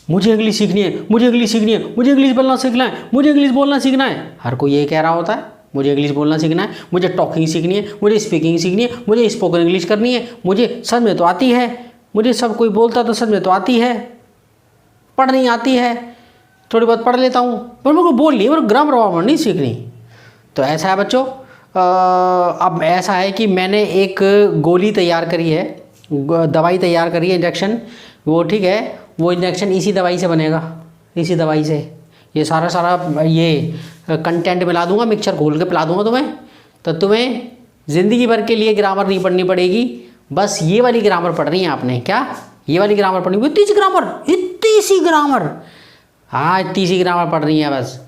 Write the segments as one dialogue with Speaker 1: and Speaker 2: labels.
Speaker 1: मुझे इंग्लिश सीखनी है, मुझे इंग्लिश सीखनी है, मुझे इंग्लिश बोलना सीखना है, मुझे इंग्लिश बोलना सीखना है। हर कोई ये कह रहा होता है, मुझे इंग्लिश बोलना सीखना है, मुझे टॉकिंग सीखनी है, मुझे स्पीकिंग सीखनी है, मुझे स्पोकन इंग्लिश करनी है, मुझे सच में तो आती है, मुझे सब कोई बोलता तो सच में तो आती है, पढ़ नहीं आती है, थोड़ी बहुत पढ़ लेता हूँ पर मेरे को बोलनी है, मेरे को ग्रामर वामर नहीं सीखनी। तो ऐसा है बच्चों। अब ऐसा है कि मैंने एक गोली तैयार करी है, दवाई तैयार करी है, इंजेक्शन, वो ठीक है, वो इंजेक्शन इसी दवाई से बनेगा, इसी दवाई से ये सारा ये कंटेंट मिला दूंगा, मिक्सचर घोल के पिला दूंगा तुम्हें। तो तुम्हें ज़िंदगी भर के लिए ग्रामर नहीं पढ़नी पड़ेगी, बस ये वाली ग्रामर पढ़ रही है आपने। क्या ये वाली ग्रामर पढ़नी? इतनी सी ग्रामर, इतनी सी ग्रामर, हाँ इतनी सी ग्रामर पढ़ रही है बस।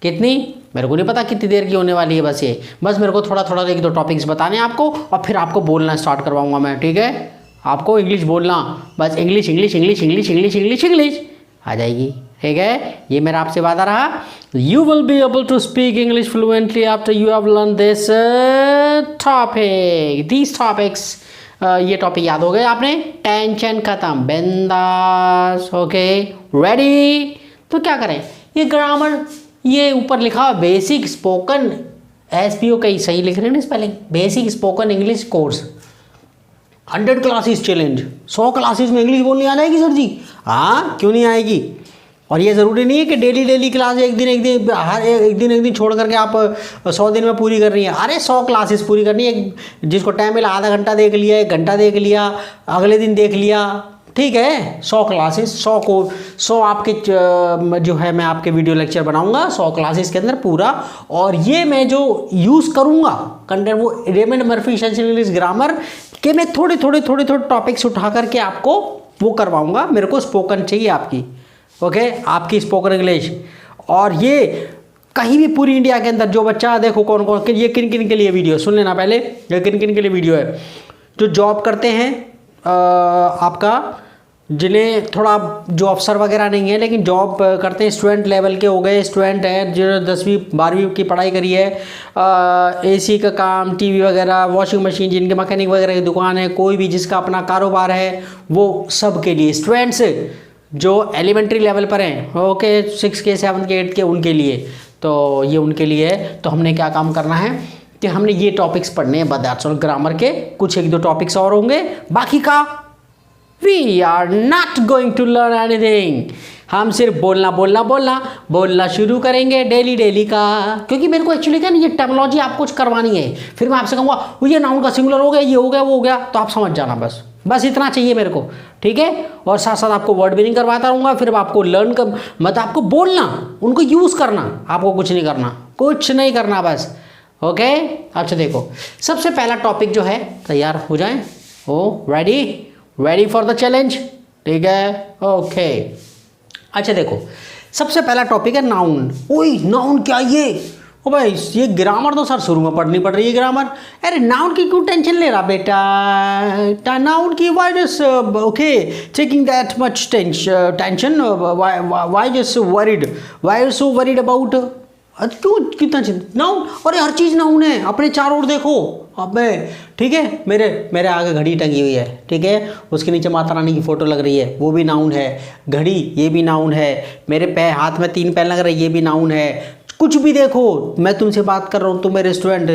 Speaker 1: कितनी मेरे को नहीं पता कितनी देर की होने वाली है, बस ये बस मेरे को थोड़ा थोड़ा एक दो टॉपिक्स बताने आपको, और फिर आपको बोलना स्टार्ट करवाऊंगा मैं, ठीक है। आपको इंग्लिश बोलना, बस English English English English English English English आ जाएगी, ठीक है। ये मेरा आपसे वादा रहा। You will be able to speak English fluently after you have learn this topic, these topics. ये टॉपिक याद हो गए आपने, टेंशन खत्म, बिंदास, ओके रेडी। तो क्या करें, ये ग्रामर, ये ऊपर लिखा बेसिक स्पोकन, SPO कहीं सही लिख रहे हैं ना spelling, basic spoken English course 100 classes challenge. 100 classes में इंग्लिश बोलनी आ जाएगी सर जी? हाँ क्यों नहीं आएगी। और ये ज़रूरी नहीं है कि डेली क्लास एक दिन हर एक दिन छोड़ करके आप 100 दिन में पूरी कर रही हैं। अरे 100 क्लासेस पूरी करनी है, जिसको टाइम मिला आधा घंटा देख लिया, 1 घंटा देख लिया, अगले दिन देख लिया, ठीक है। 100 क्लासेस, 100 आपके जो है मैं आपके वीडियो लेक्चर बनाऊंगा 100 क्लासेस के अंदर पूरा। और ये मैं जो यूज़ करूंगा कंटेंट, वो Raymond Murphy essential English grammar के मैं थोड़े टॉपिक्स उठा करके आपको वो करवाऊंगा। मेरे को स्पोकन चाहिए आपकी, ओके, आपकी स्पोकन इंग्लिश। और ये कहीं भी पूरी इंडिया के अंदर जो बच्चा, देखो कौन कौन, ये किन किन के लिए वीडियो सुन लेना पहले, ये किन किन के लिए वीडियो है। जो जॉब करते हैं आपका, जिन्हें थोड़ा जो अफसर वगैरह नहीं है लेकिन जॉब करते हैं, स्टूडेंट लेवल के हो गए, स्टूडेंट हैं जिन्होंने 10वीं 12वीं की पढ़ाई करी है, AC का काम, TV वगैरह, वॉशिंग मशीन, जिनके मैकेनिक वगैरह की दुकान है, कोई भी जिसका अपना कारोबार है, वो सब के लिए। स्टूडेंट्स जो एलिमेंट्री लेवल पर हैं, ओके, 6 के 7 के 8 के, उनके लिए, तो ये उनके लिए है। तो हमने क्या काम करना है कि हमने ये टॉपिक्स पढ़ने हैं, बस ग्रामर के कुछ 1-2 टॉपिक्स और होंगे, बाकी का We are not going to learn anything। हम सिर्फ बोलना शुरू करेंगे डेली का, क्योंकि मेरे को एक्चुअली क्या ना, ये टेक्नोलॉजी आपको कुछ करवानी है। फिर मैं आपसे कहूँगा ये नाउन का सिंगुलर हो गया, ये हो गया, वो हो गया, तो आप समझ जाना, बस इतना चाहिए मेरे को, ठीक है। और साथ साथ आपको वर्ड भी नहीं करवाता रहूँगा, फिर आपको लर्न कर, मतलब आपको बोलना, उनको यूज़ करना, आपको कुछ नहीं करना, बस, ओके। अच्छा देखो, सबसे पहला टॉपिक जो है, तैयार हो जाए, रेडी फॉर द चैलेंज, ठीक है, ओके। अच्छा देखो, सबसे पहला टॉपिक है नाउन। ओए नाउन क्या ये? ओ भाई ये ग्रामर तो सर शुरू में पढ़नी पड़ रही है ग्रामर। अरे नाउन की क्यों टेंशन ले रहा बेटा? नाउन की why just okay taking that much tension, why just worried, why so worried about, क्यों कितना नाउन? अरे हर चीज़ नाउन है, अपने चारों ओर देखो, अबे ठीक है। मेरे आगे घड़ी टंगी हुई है, ठीक है, उसके नीचे माता रानी की फ़ोटो लग रही है, वो भी नाउन है। घड़ी, ये भी नाउन है। मेरे हाथ में 3 पैन लग रहे हैं, ये भी नाउन है। कुछ भी देखो, मैं तुमसे बात कर रहा हूँ, तुम मेरे स्टूडेंट,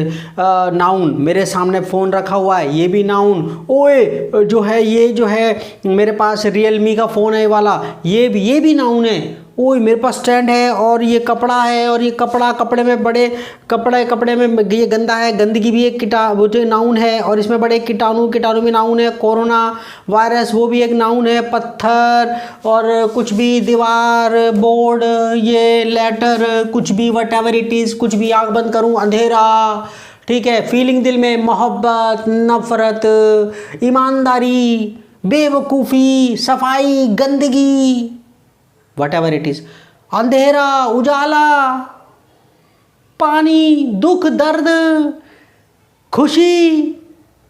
Speaker 1: नाउन। मेरे सामने फ़ोन रखा हुआ है, ये भी नाउन। ओए जो है, ये जो है मेरे पास रियलमी का फ़ोन है वाला, ये भी नाउन है। ओए मेरे पास स्टैंड है, और ये कपड़ा है, और ये कपड़े में बड़े कपड़े में ये गंदा है, गंदगी भी एक वो जो नाउन है, और इसमें बड़े कीटाणु भी नाउन है। कोरोना वायरस, वो भी एक नाउन है। पत्थर, और कुछ भी, दीवार, बोर्ड, ये लेटर, कुछ भी, वट एवर इट इज़, कुछ भी, आँख बंद करूँ, अंधेरा, ठीक है। फीलिंग, दिल में मोहब्बत, नफ़रत, ईमानदारी, बेवकूफ़ी, सफाई, गंदगी, वट एवर इट इज़, अंधेरा, उजाला, पानी, दुख, दर्द, खुशी,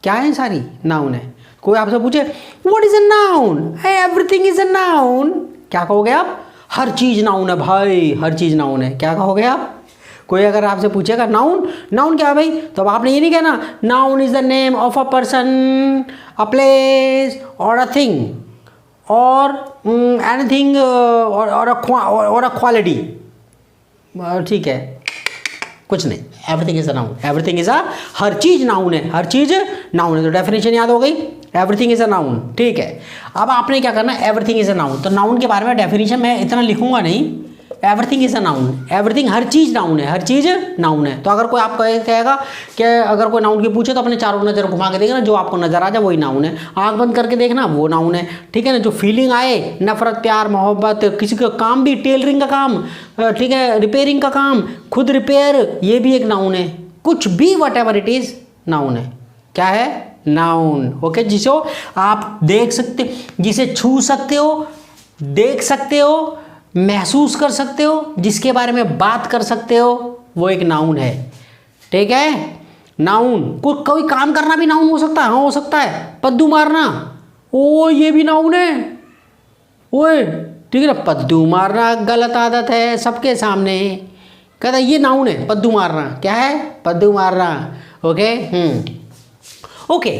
Speaker 1: क्या है? सारी नाउन है। कोई आपसे पूछे what is a noun? Everything is a noun. क्या कहोगे आप? हर चीज़ नाउन है भाई, हर चीज़ नाउन है। क्या कहोगे आप? कोई अगर आपसे पूछेगा नाउन क्या है भाई, तो आपने ये नहीं कहना noun is the name of a person, a place और अ थिंग और एनीथिंग और अ क्वालिटी, ठीक है, कुछ नहीं, everything is a noun, everything is a, हर चीज नाउन है, हर चीज नाउन है। तो डेफिनेशन याद हो गई, एवरीथिंग इज अ नाउन, ठीक है। अब आपने क्या करना है, एवरीथिंग इज अ नाउन, तो नाउन के बारे में डेफिनेशन मैं इतना लिखूंगा नहीं, everything is a noun, everything हर चीज नाउन है, हर चीज नाउन है। तो अगर कोई आप कहेगा कि अगर कोई नाउन की पूछे तो अपने चारों नजर घुमा के देखना, जो आपको नजर आ जाए वही नाउन है, आंख बंद करके देखना वो नाउन है, ठीक है ना। जो फीलिंग आए, नफरत, प्यार, मोहब्बत, किसी का काम भी, टेलरिंग का काम, ठीक है, रिपेयरिंग का काम, खुद रिपेयर, ये भी एक नाउन है, कुछ भी what ever it is noun है, क्या है, नाउन, ओके। जिसको आप देख सकते, जिसे छू सकते हो, देख सकते हो, महसूस कर सकते हो, जिसके बारे में बात कर सकते हो, वो एक नाउन है, ठीक है। नाउन कोई काम करना भी नाउन हो सकता है, हाँ हो सकता है, पद्दू मारना, ओ ये भी नाउन है, ओए ठीक है ना, पद्दू मारना गलत आदत है सबके सामने, कहता ये नाउन है, पद्दू मारना, क्या है, पद्दू मारना, ओके। ओके,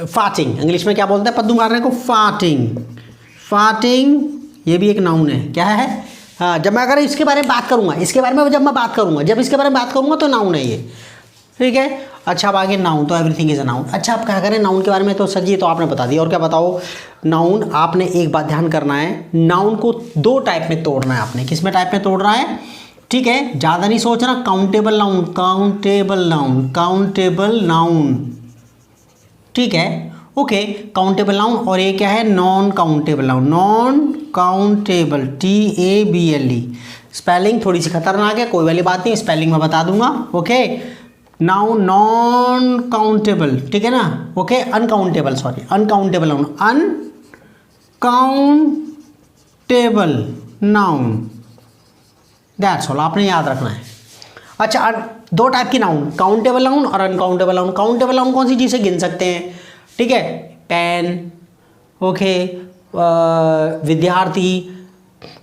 Speaker 1: फार्टिंग, इंग्लिश में क्या बोलते हैं पद्दू मारने को, फार्टिंग, फार्टिंग ये भी एक नाउन है, क्या है, हाँ। जब मैं अगर इसके बारे में बात करूंगा, इसके बारे में जब मैं बात करूंगा, जब इसके बारे में बात करूंगा तो नाउन है ये, ठीक है। अच्छा अब आगे नाउन, तो एवरीथिंग इज अ नाउन। अच्छा आप क्या करें नाउन के बारे में, तो सर जी तो आपने बता दिया, और क्या बताओ। नाउन आपने एक बात ध्यान करना है, नाउन को दो टाइप में तोड़ना है आपने, किस में टाइप में तोड़ रहा है, ठीक है, ज़्यादा नहीं सोचना, countable noun, countable noun, countable noun, ठीक है, ओके, काउंटेबल नाउन, और ये क्या है, non countable noun, non countable, TABLE, spelling थोड़ी सी खतरनाक है, कोई वाली बात नहीं, स्पेलिंग मैं बता दूंगा, ओके। नाउन नॉन काउंटेबल, ठीक है ना, okay, uncountable, sorry uncountable noun, uncountable noun, that's all, आपने याद रखना है। अच्छा दो टाइप की नाउन, काउंटेबल नाउन और अनकाउंटेबल नाउन। काउंटेबल नाउन कौन सी चीज़ से गिन सकते हैं, ठीक है, पेन, ओके, विद्यार्थी,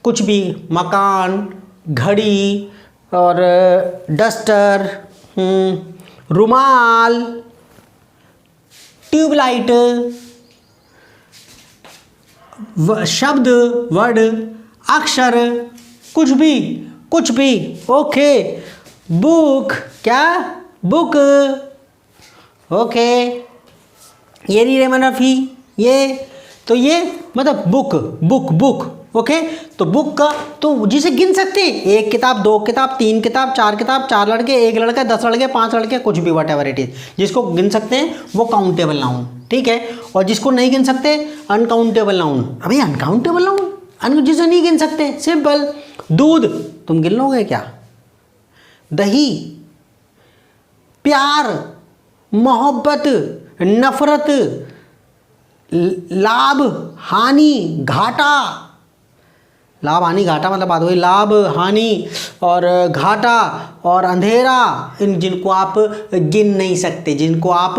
Speaker 1: कुछ भी, मकान, घड़ी, और डस्टर, रुमाल, ट्यूबलाइट, शब्द, वर्ड, अक्षर, कुछ भी, कुछ भी, ओके। बुक, क्या, बुक, ओके, ये नहीं रेमन रफ़ी, ये तो ये मतलब बुक, बुक, बुक, ओके। तो बुक का तो जिसे गिन सकते हैं, एक किताब, दो किताब, तीन किताब, चार लड़के, एक लड़का, 10 लड़के, 5 लड़के, कुछ भी वट एवर इट इज, जिसको गिन सकते हैं वो काउंटेबल नाउन, ठीक है। और जिसको नहीं गिन सकते अनकाउंटेबल नाउन। अभी अनकाउंटेबल नाउन, जिसे नहीं गिन सकते, सिंपल, दूध तुम गिन लोगे क्या, दही, प्यार, मोहब्बत, नफरत, लाभ, हानि, घाटा, लाभ हानि घाटा मतलब बात हुई, लाभ हानि और घाटा और अंधेरा, इन जिनको आप गिन नहीं सकते, जिनको आप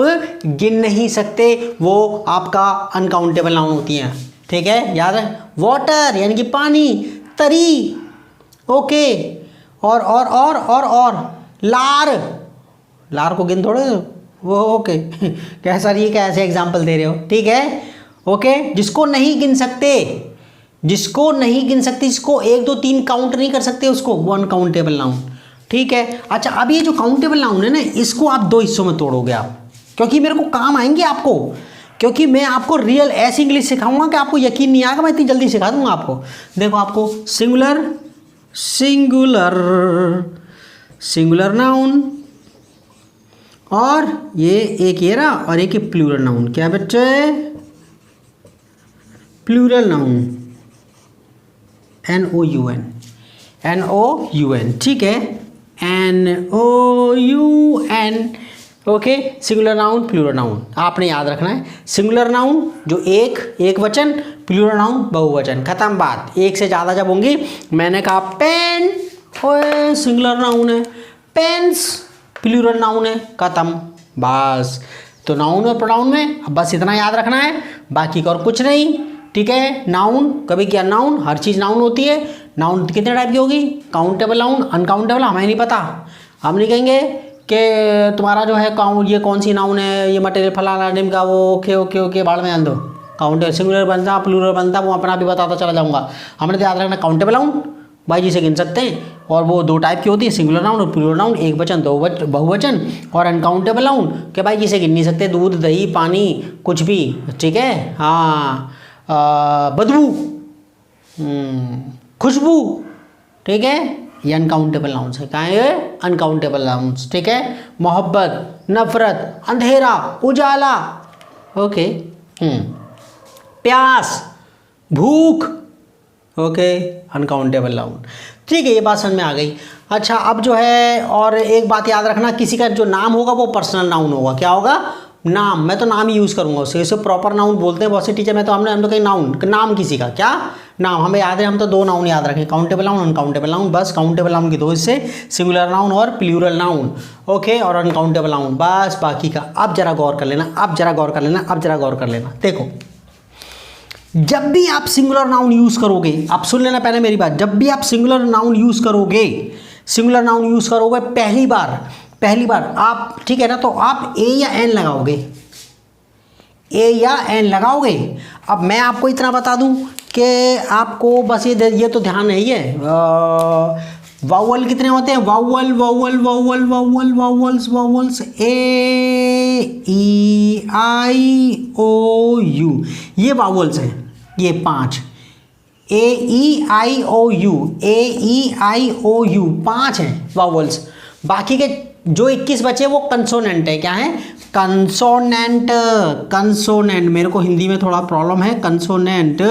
Speaker 1: गिन नहीं सकते, वो आपका अनकाउंटेबल नाउन होती हैं, ठीक है, याद है। वाटर यानी कि पानी, तरी, ओके, और लार, लार को गिन थोड़े वो, ओके कैसा ये कैसे एग्जाम्पल दे रहे हो, ठीक है, ओके। जिसको नहीं गिन सकते, जिसको नहीं गिन सकते, जिसको 1 2 3 काउंट नहीं कर सकते, उसको वो अनकाउंटेबल नाउन, ठीक है। अच्छा अब ये जो काउंटेबल नाउन है ना, इसको आप 2 हिस्सों में तोड़ोगे आप, क्योंकि मेरे को काम आएंगे आपको, क्योंकि मैं आपको रियल ऐसी इंग्लिश सिखाऊंगा कि आपको यकीन नहीं आएगा, मैं इतनी जल्दी सिखा दूंगा आपको। देखो आपको सिंगुलर, सिंगुलर, सिंगुलर नाउन, और ये एक ये रहा, और एक प्लूरल नाउन, क्या बच्चे, प्लूरल नाउन, NOUN, NOUN, ठीक है, NOUN, okay. Singular noun, plural noun आपने याद रखना है। सिंगुलर नाउन जो एक वचन, प्लूरल नाउन बहुवचन, खत्म बात। एक से ज़्यादा जब होंगी, मैंने कहा पेन, ओए सिंगुलर नाउन है, पेन्स प्लूरल नाउन है, खत्म बस। तो नाउन और प्रोनाउन में अब बस इतना याद रखना है, बाकी का और कुछ नहीं, ठीक है। नाउन कभी क्या, नाउन हर चीज़ नाउन होती है। नाउन कितने टाइप की होगी, काउंटेबल नाउन, अनकाउंटेबल हमें नहीं पता, हम नहीं कहेंगे कि तुम्हारा जो है ये कौन सी नाउन है, ये मटेरियल फलाना ढिमका वो, ओके ओके ओके बाढ़ में आन दो, काउंटेबल सिंगुलर बनता प्लूरल बनता वो अपना भी बताता चला जाऊंगा। हमने तो याद रखना काउंटेबल नाउन बाई जी से गिन सकते हैं और वो दो टाइप की होती है, सिंगुलर नाउन और प्लूरल नाउन, एक वचन दो बहुवचन, और अनकाउंटेबल नाउन के भाई जी से गिन नहीं सकते, दूध दही पानी कुछ भी, ठीक है। हाँ बदबू, खुशबू, ठीक है, ये अनकाउंटेबल नाउन्स है। क्या है ये? अनकाउंटेबल नाउन्स, ठीक है। मोहब्बत, नफरत, अंधेरा, उजाला, ओके। प्यास, भूख, ओके, अनकाउंटेबल नाउन, ठीक है, ये बात समझ में आ गई। अच्छा अब जो है और एक बात याद रखना, किसी का जो नाम होगा वो पर्सनल नाउन होगा। क्या होगा? नाम, मैं तो नाम ही यूज़ करूंगा उससे, इसे प्रॉपर नाउन बोलते हैं बहुत से टीचर में, तो हम तो कहीं नाउन, नाम किसी का, क्या नाम, हमें याद है, हम तो दो नाउन याद रखें, काउंटेबल नाउन, अनकाउंटेबल नाउन, बस काउंटेबल नाउन की दो हिस्से, सिंगुलर नाउन और प्लूरल नाउन, ओके, और अनकाउंटेबल नाउन, बस बाकी का अब जरा गौर कर लेना, अब जरा गौर कर लेना, अब जरा गौर कर लेना। देखो जब भी आप सिंगुलर नाउन यूज करोगे, आप सुन लेना पहले मेरी बात, जब भी आप सिंगुलर नाउन यूज करोगे, सिंगुलर नाउन यूज करोगे पहली बार आप, ठीक है ना, तो आप ए या एन लगाओगे, ए या एन लगाओगे। अब मैं आपको इतना बता दूं कि आपको बस ये तो ध्यान नहीं है, वावल कितने होते हैं, vowel vowel vowel vowel vowels vowels, A E I O U, ये वावल्स हैं, ये 5, ए E I O you, A E I O you 5 हैं वावल्स। बाकी के जो 21 बचे वो कंसोनेंट है। क्या है? कंसोनेंट, कंसोनेंट, मेरे को हिंदी में थोड़ा प्रॉब्लम है, कंसोनेंट,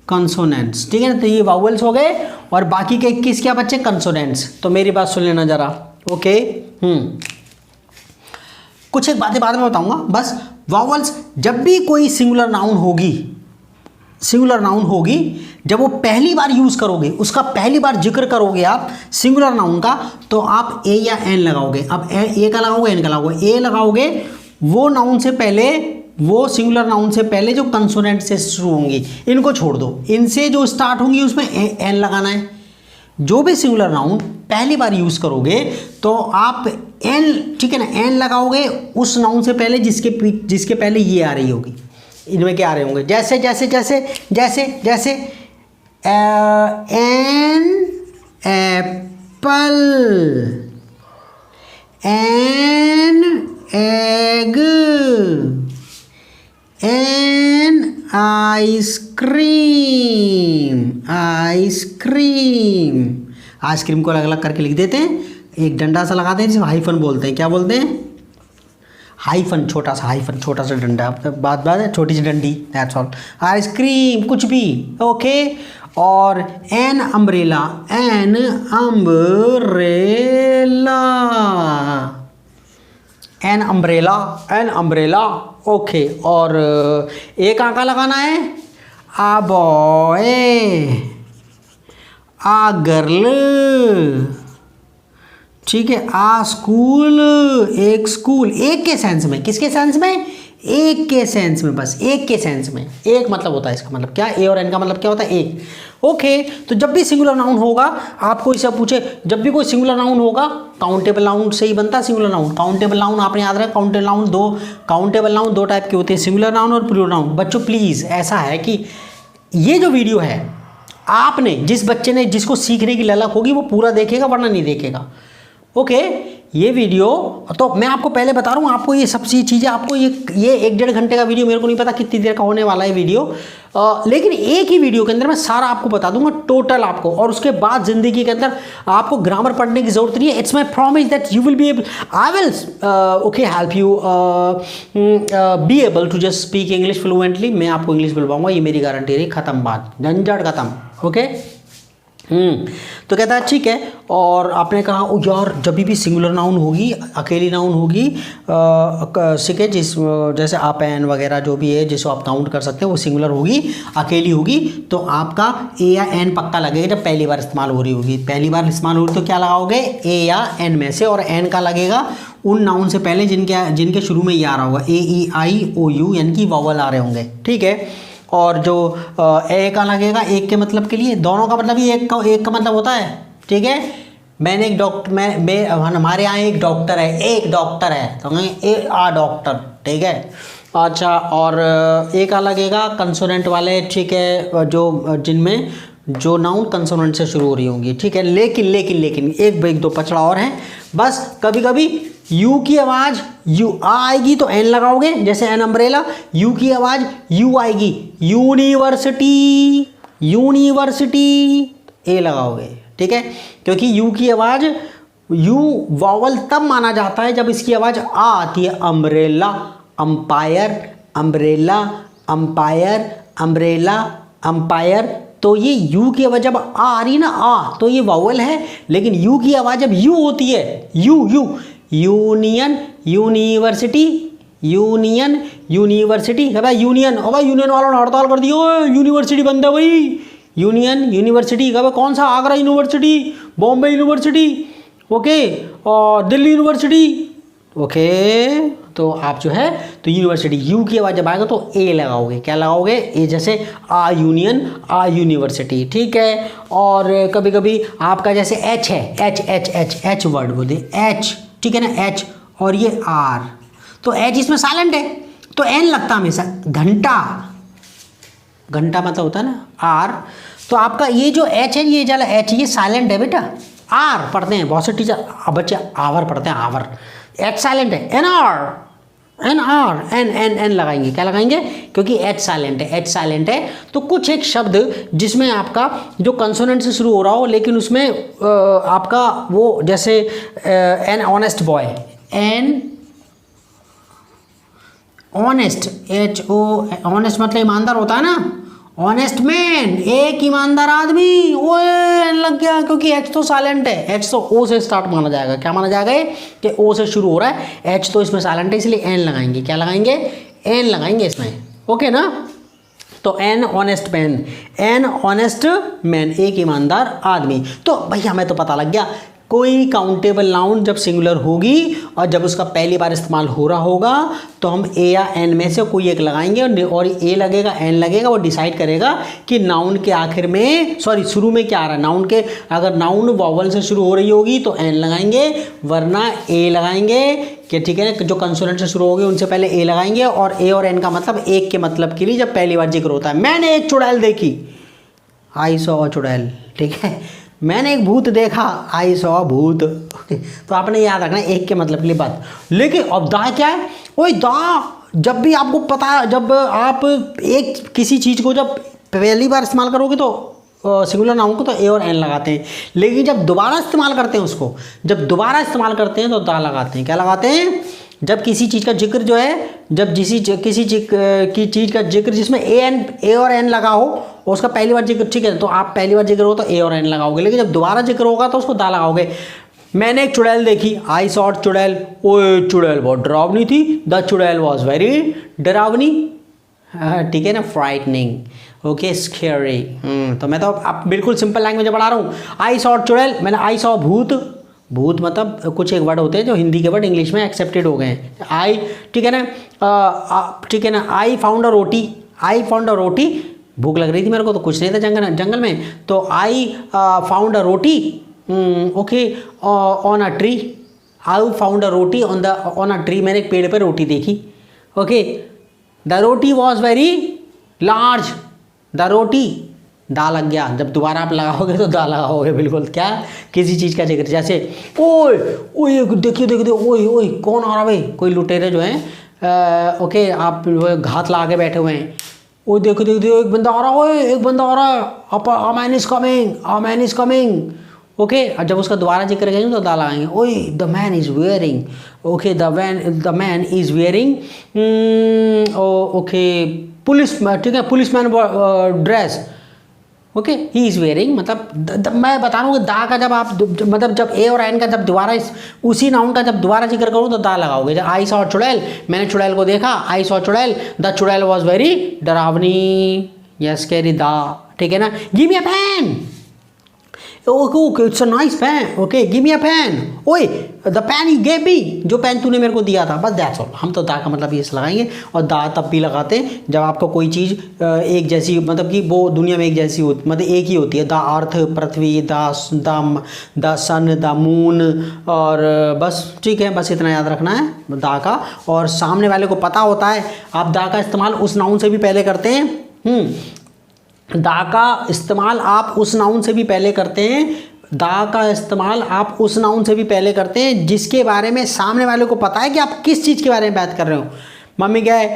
Speaker 1: कंसोनेंट्स, ठीक है ना, तो ये वावल्स हो गए और बाकी के 21 क्या बच्चे? कंसोनेंट्स। तो मेरी बात सुन लेना जरा, ओके। कुछ एक बातें बाद में बताऊंगा, बस वावल्स जब भी कोई सिंगुलर नाउन होगी, सिंगुलर नाउन होगी, जब वो पहली बार यूज करोगे, उसका पहली बार जिक्र करोगे आप सिंगुलर नाउन का, तो आप ए या एन लगाओगे। अब ए का लगाओगे, एन का लगाओगे, ए लगाओगे वो नाउन से पहले, वो सिंगुलर नाउन से पहले जो कंसोनेंट से शुरू होंगी, इनको छोड़ दो, इनसे जो स्टार्ट होंगी उसमें एन लगाना है। जो भी सिंगुलर नाउन पहली बार यूज करोगे तो आप एन, ठीक है ना, एन लगाओगे उस नाउन से पहले जिसके पहले ये आ रही होगी। इनमें क्या आ रहे होंगे? जैसे जैसे जैसे जैसे जैसे an apple, an egg, an ice cream, ice cream, ice cream को अलग अलग करके लिख देते हैं, एक डंडा सा लगाते हैं जिसे हाइफन बोलते हैं। क्या बोलते हैं? हाइफन, छोटा सा हाइफन, छोटा सा डंडा, बात है, छोटी सी डंडी, दैट्स ऑल। आइसक्रीम कुछ भी, ओके। और an umbrella, an umbrella, an umbrella, an umbrella, okay. और एक आंका लगाना है, आ बॉय, आ गर्ल, ठीक है, आ स्कूल, एक स्कूल, एक के सेंस में, किसके सेंस में? एक के सेंस में, बस एक के सेंस में, एक मतलब होता है इसका मतलब क्या? ए और एन का मतलब क्या होता है? एक, ओके। तो जब भी सिंगुलर नाउन होगा, आपको इसे पूछे, जब भी कोई सिंगुलर नाउन होगा, काउंटेबल नाउन से ही बनता है सिंगुलर नाउन। काउंटेबल नाउन आपने याद रखा, काउंटेबल नाउन दो टाइप के होते हैं, सिंगुलर नाउन और प्लूरल नाउन। बच्चों प्लीज़ ऐसा है कि ये जो वीडियो है, आपने जिस बच्चे ने, जिसको सीखने की ललक होगी वो पूरा देखेगा, वरना नहीं देखेगा, ओके। ये वीडियो तो मैं आपको पहले बता रहा हूँ, आपको ये सब चीज़ें, आपको ये 1-1.5 घंटे का वीडियो, मेरे को नहीं पता कितनी देर का होने वाला है वीडियो, लेकिन एक ही वीडियो के अंदर मैं सारा आपको बता दूंगा टोटल आपको, और उसके बाद ज़िंदगी के अंदर आपको ग्रामर पढ़ने की ज़रूरत नहीं है। It's my promise that you will be able, I will okay help you be able to just speak English fluently. मैं आपको इंग्लिश बोल पाऊंगा, ये मेरी गारंटी रही। ख़त्म बात, झंझट ख़त्म, ओके। तो कहता है ठीक है। और आपने कहा ओ यार, जब भी सिंगुलर नाउन होगी, अकेली नाउन होगी, ठीक है, जैसे आप एन वगैरह जो भी है जिसको आप काउंट कर सकते हैं, वो सिंगुलर होगी, अकेली होगी, तो आपका ए या एन पक्का लगेगा जब पहली बार इस्तेमाल हो रही होगी। पहली बार इस्तेमाल हो रही तो क्या लगाओगे? ए या एन में से, और एन का लगेगा उन नाउन से पहले जिनके शुरू में ये आ रहा होगा, ए ई आई ओ यू, यानी कि वावल आ रहे होंगे, ठीक है। और जो ए का लगेगा एक के मतलब के लिए, दोनों का मतलब ही एक का मतलब होता है, ठीक है। मैंने एक डॉक्टर, मैं हमारे यहाँ एक डॉक्टर है, एक डॉक्टर है, तो ए आ डॉक्टर, ठीक है। अच्छा, और एक आ लगेगा कंसोनेंट वाले, ठीक है, जो जिनमें जो नाउन कंसोनेंट से शुरू हो रही होंगी, ठीक है। लेकिन लेकिन लेकिन एक दो पचड़ा और है, बस कभी कभी यू की आवाज़ यू आएगी तो एन लगाओगे, जैसे एन अम्ब्रेला, यू की आवाज़ यू आएगी, यूनिवर्सिटी, यूनिवर्सिटी ए लगाओगे, ठीक है, क्योंकि यू की आवाज़ यू वावल तब माना जाता है जब इसकी आवाज़ आ आती है। Umbrella, umpire, umbrella, umpire, umbrella, umpire, तो ये यू की आवाज़ जब आ रही ना, आ, तो ये वावल है, लेकिन यू की आवाज़ जब यू होती है, you you, union, university, union, university, भाई यूनियन, ओ भाई यूनियन वालों ने हड़ताल कर दी, ओ यूनिवर्सिटी बंद है भाई, यूनियन, यूनिवर्सिटी, भाई कौन सा, Agra university, Bombay university, okay, और दिल्ली यूनिवर्सिटी, ओके। तो आप जो है तो यूनिवर्सिटी, यू की आवाज़ जब आएगा तो ए लगाओगे, क्या लगाओगे, ए, जैसे आ यूनियन, आ यूनिवर्सिटी, ठीक है। और कभी कभी आपका जैसे एच है, H H H H word बोलते, एच, ठीक है ना, एच, और ये आर, तो एच इसमें साइलेंट है तो एन लगता हमेशा। घंटा, घंटा मतलब होता है ना आर, तो आपका ये जो एच है, ये जला एच, ये साइलेंट है बेटा। आर पढ़ते हैं बहुत से टीचर, बच्चे आवर पढ़ते हैं, आवर, एच साइलेंट है, an R, an R, an an an लगाएंगे, क्या लगाएंगे, क्योंकि एच साइलेंट है, एच साइलेंट है। तो कुछ एक शब्द जिसमें आपका जो कंसोनेंट से शुरू हो रहा हो, लेकिन उसमें आपका वो जैसे an honest boy, an honest, H O, honest मतलब ईमानदार होता है ना, ऑनेस्ट मैन, एक ईमानदार आदमी, ओए लग गया, क्योंकि एच तो साइलेंट है, एच तो ओ से स्टार्ट माना जाएगा, क्या माना जाएगा कि ओ से शुरू हो रहा है, एच तो इसमें साइलेंट है, इसलिए एन लगाएंगे, क्या लगाएंगे, एन लगाएंगे इसमें, ओके ना। तो an honest man, an honest man, एक ईमानदार आदमी। तो भैया हमें तो पता लग गया, कोई काउंटेबल नाउन जब सिंगुलर होगी और जब उसका पहली बार इस्तेमाल हो रहा होगा तो हम ए या एन में से कोई एक लगाएंगे, और ए लगेगा, एन लगेगा, वो डिसाइड करेगा कि नाउन के आखिर में, सॉरी शुरू में क्या आ रहा है, नाउन के, अगर नाउन वॉवल से शुरू हो रही होगी तो एन लगाएंगे, वरना ए लगाएंगे, कि ठीक है, जो कंसोनेंट से शुरू होगी उनसे पहले ए लगाएंगे। और ए और एन का मतलब एक के मतलब के लिए जब पहली बार जिक्र होता है, मैंने एक चुड़ैल देखी, आई सॉ अ चुड़ैल, ठीक है, मैंने एक भूत देखा, आई सॉ भूत, तो आपने याद रखना एक के मतलब के लिए बात। लेकिन अब दा क्या है, ओए दा, जब भी आपको पता, जब आप एक किसी चीज़ को जब पहली बार इस्तेमाल करोगे तो सिंगुलर नाउन को तो ए और एन लगाते हैं, लेकिन जब दोबारा इस्तेमाल करते हैं उसको, जब दोबारा इस्तेमाल करते हैं तो दा लगाते हैं, क्या लगाते हैं, जब किसी चीज़ का जिक्र जो है, जब किसी की चीज़ का जिक्र जिसमें ए और एन लगा हो, और उसका पहली बार जिक्र, ठीक है, तो आप पहली बार जिक्र हो तो ए और एन लगाओगे, लेकिन जब दोबारा जिक्र होगा तो उसको दा लगाओगे। मैंने एक चुड़ैल देखी, आई सॉ चुड़ैल, ओए चुड़ैल बहुत डरावनी थी, द चुड़ैल वॉज वेरी डरावनी, ठीक है ना, फ्राइटनिंग, ओके, स्केरी। तो मैं तो अब बिल्कुल सिंपल लैंग्वेज में पढ़ा रहा हूँ। आई सॉ चुड़ैल, मैंने आई सॉ भूत, भूत मतलब कुछ एक वर्ड होते हैं जो हिंदी के वर्ड इंग्लिश में एक्सेप्टेड हो गए हैं, आई, ठीक है ना, ठीक है ना, आई found a roti, I found a रोटी, भूख लग रही थी मेरे को तो कुछ नहीं था जंगल में, तो I found a roti, okay, on a tree, I found a roti on a tree, मैंने एक पेड़ पर रोटी देखी, okay, the roti was very large, the roti, दा लग गया, जब दोबारा आप लगाओगे तो दा लगाओगे, बिल्कुल, क्या, किसी चीज़ का जिक्र, जैसे ओए ओए देखिए देखिए ओए ओए कौन आ रहा भाई, कोई लुटेरे जो हैं, ओके, आप घात लगा के बैठे हुए हैं, ओए देखो देखो देखो एक बंदा आ रहा है, ओए एक बंदा आ रहा है, a man is coming, a man is coming, okay. और जब उसका दोबारा जिक्र करेंगे तो दा लगाएंगे, ओए the man is wearing, okay, the man is wearing, okay, police, ठीक है, police man dress, okay, he is wearing, मतलब मैं बता रहा हूँ कि दा का जब आप मतलब जब ए और एन का जब दोबारा उसी नाउन का जब दोबारा जिक्र करूँ तो दा लगाओगे। जब आई सॉ चुड़ैल, मैंने चुड़ैल को देखा, I saw chudail, the chudail was very डरावनी, यस कैरी दा, ठीक है ना। Give me a pen, okay it's a nice pen, okay give me a pen, ओए the pen you gave me, जो पेन तूने मेरे को दिया था, बस दैट्स ऑल। हम तो दा का मतलब ये लगाएंगे, और दा तब भी लगाते हैं जब आपको कोई चीज़ एक जैसी, मतलब कि वो दुनिया में एक जैसी होती, मतलब एक ही होती है। द अर्थ, पृथ्वी, द सन, द मून, और बस ठीक है, बस इतना याद रखना है दा का। और सामने वाले को पता होता है आप दा का इस्तेमाल उस नाउन से भी पहले करते हैं। दा का इस्तेमाल आप उस नाउन से भी पहले करते हैं, दा का इस्तेमाल आप उस नाउन से भी पहले करते हैं जिसके बारे में सामने वाले को पता है कि आप किस चीज़ के बारे में बात कर रहे हो। मम्मी कहे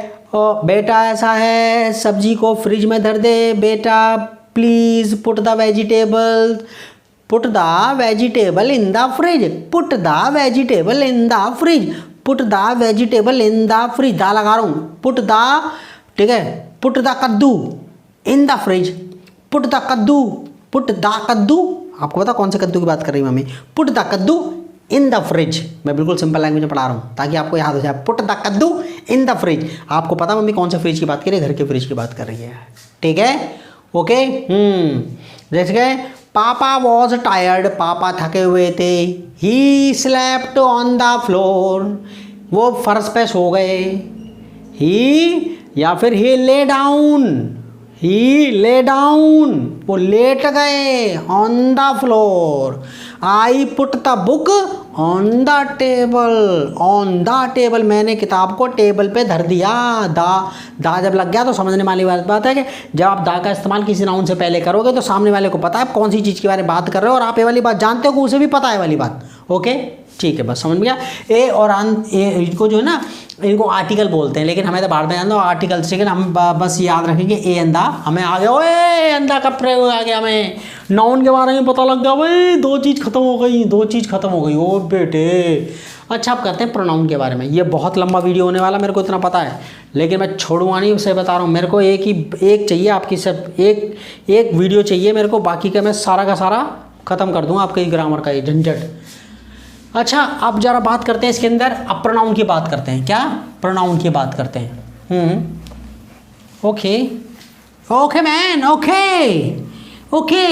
Speaker 1: बेटा ऐसा है, सब्जी को फ्रिज में धर दे, बेटा please put the vegetable, put the vegetable in the fridge, put the vegetable in the fridge, put the vegetable in the fridge, दा लगा रहा हूँ, पुट द, ठीक है, पुट द कद्दू in the fridge, put the कद्दू, put the कद्दू, आपको पता कौन से कद्दू की बात कर रही है मम्मी, पुट द कद्दू इन द फ्रिज। मैं बिल्कुल सिंपल लैंग्वेज में पढ़ा रहा हूँ ताकि आपको याद हो जाए, पुट द कद्दू इन द फ्रिज। आपको पता मम्मी कौन से फ्रिज की बात कर रही है, घर के फ्रिज की बात कर रही है, ठीक है, ओके। जैसे गए पापा वॉज टायर्ड, पापा थके हुए थे, he slept on the floor, वो फर्श पे सो गए, ही, या फिर ही ले डाउन, ही ले डाउन, वो लेट गए, on the floor, I put the book on the table, on the table, मैंने किताब को टेबल पे धर दिया। दा जब लग गया तो समझने वाली बात है कि जब आप दा का इस्तेमाल किसी नाउन से पहले करोगे तो सामने वाले को पता है आप कौन सी चीज़ के बारे में बात कर रहे हो, और आप ये वाली बात जानते हो कि उसे भी पता है वाली बात, ओके, ठीक है, बस समझ में गया। ए और इनको जो है ना, इनको आर्टिकल बोलते हैं, लेकिन हमें तो बाद में जानते हो आर्टिकल, लेकिन हम बस याद रखेंगे ए अंदा, हमें आ गया, ओए अंदा का प्रयोग आ गया, हमें नाउन के बारे में पता लग गया भाई, दो चीज़ खत्म हो गई, दो चीज़ खत्म हो गई, ओ बेटे। अच्छा, अब करते हैं प्रोनाउन के बारे में। ये बहुत लंबा वीडियो होने वाला, मेरे को इतना पता है, लेकिन मैं छोड़ूंगा नहीं, उसे बता रहा हूँ। मेरे को एक चाहिए आपकी, सब एक वीडियो चाहिए मेरे को, बाकी का मैं सारा का सारा ख़त्म कर दूँगा आपके ग्रामर का ये झंझट। अच्छा, अब जरा बात करते हैं इसके अंदर, अब प्रोनाउन की बात करते हैं, क्या प्रोनाउन की बात करते हैं। Okay okay man, okay okay,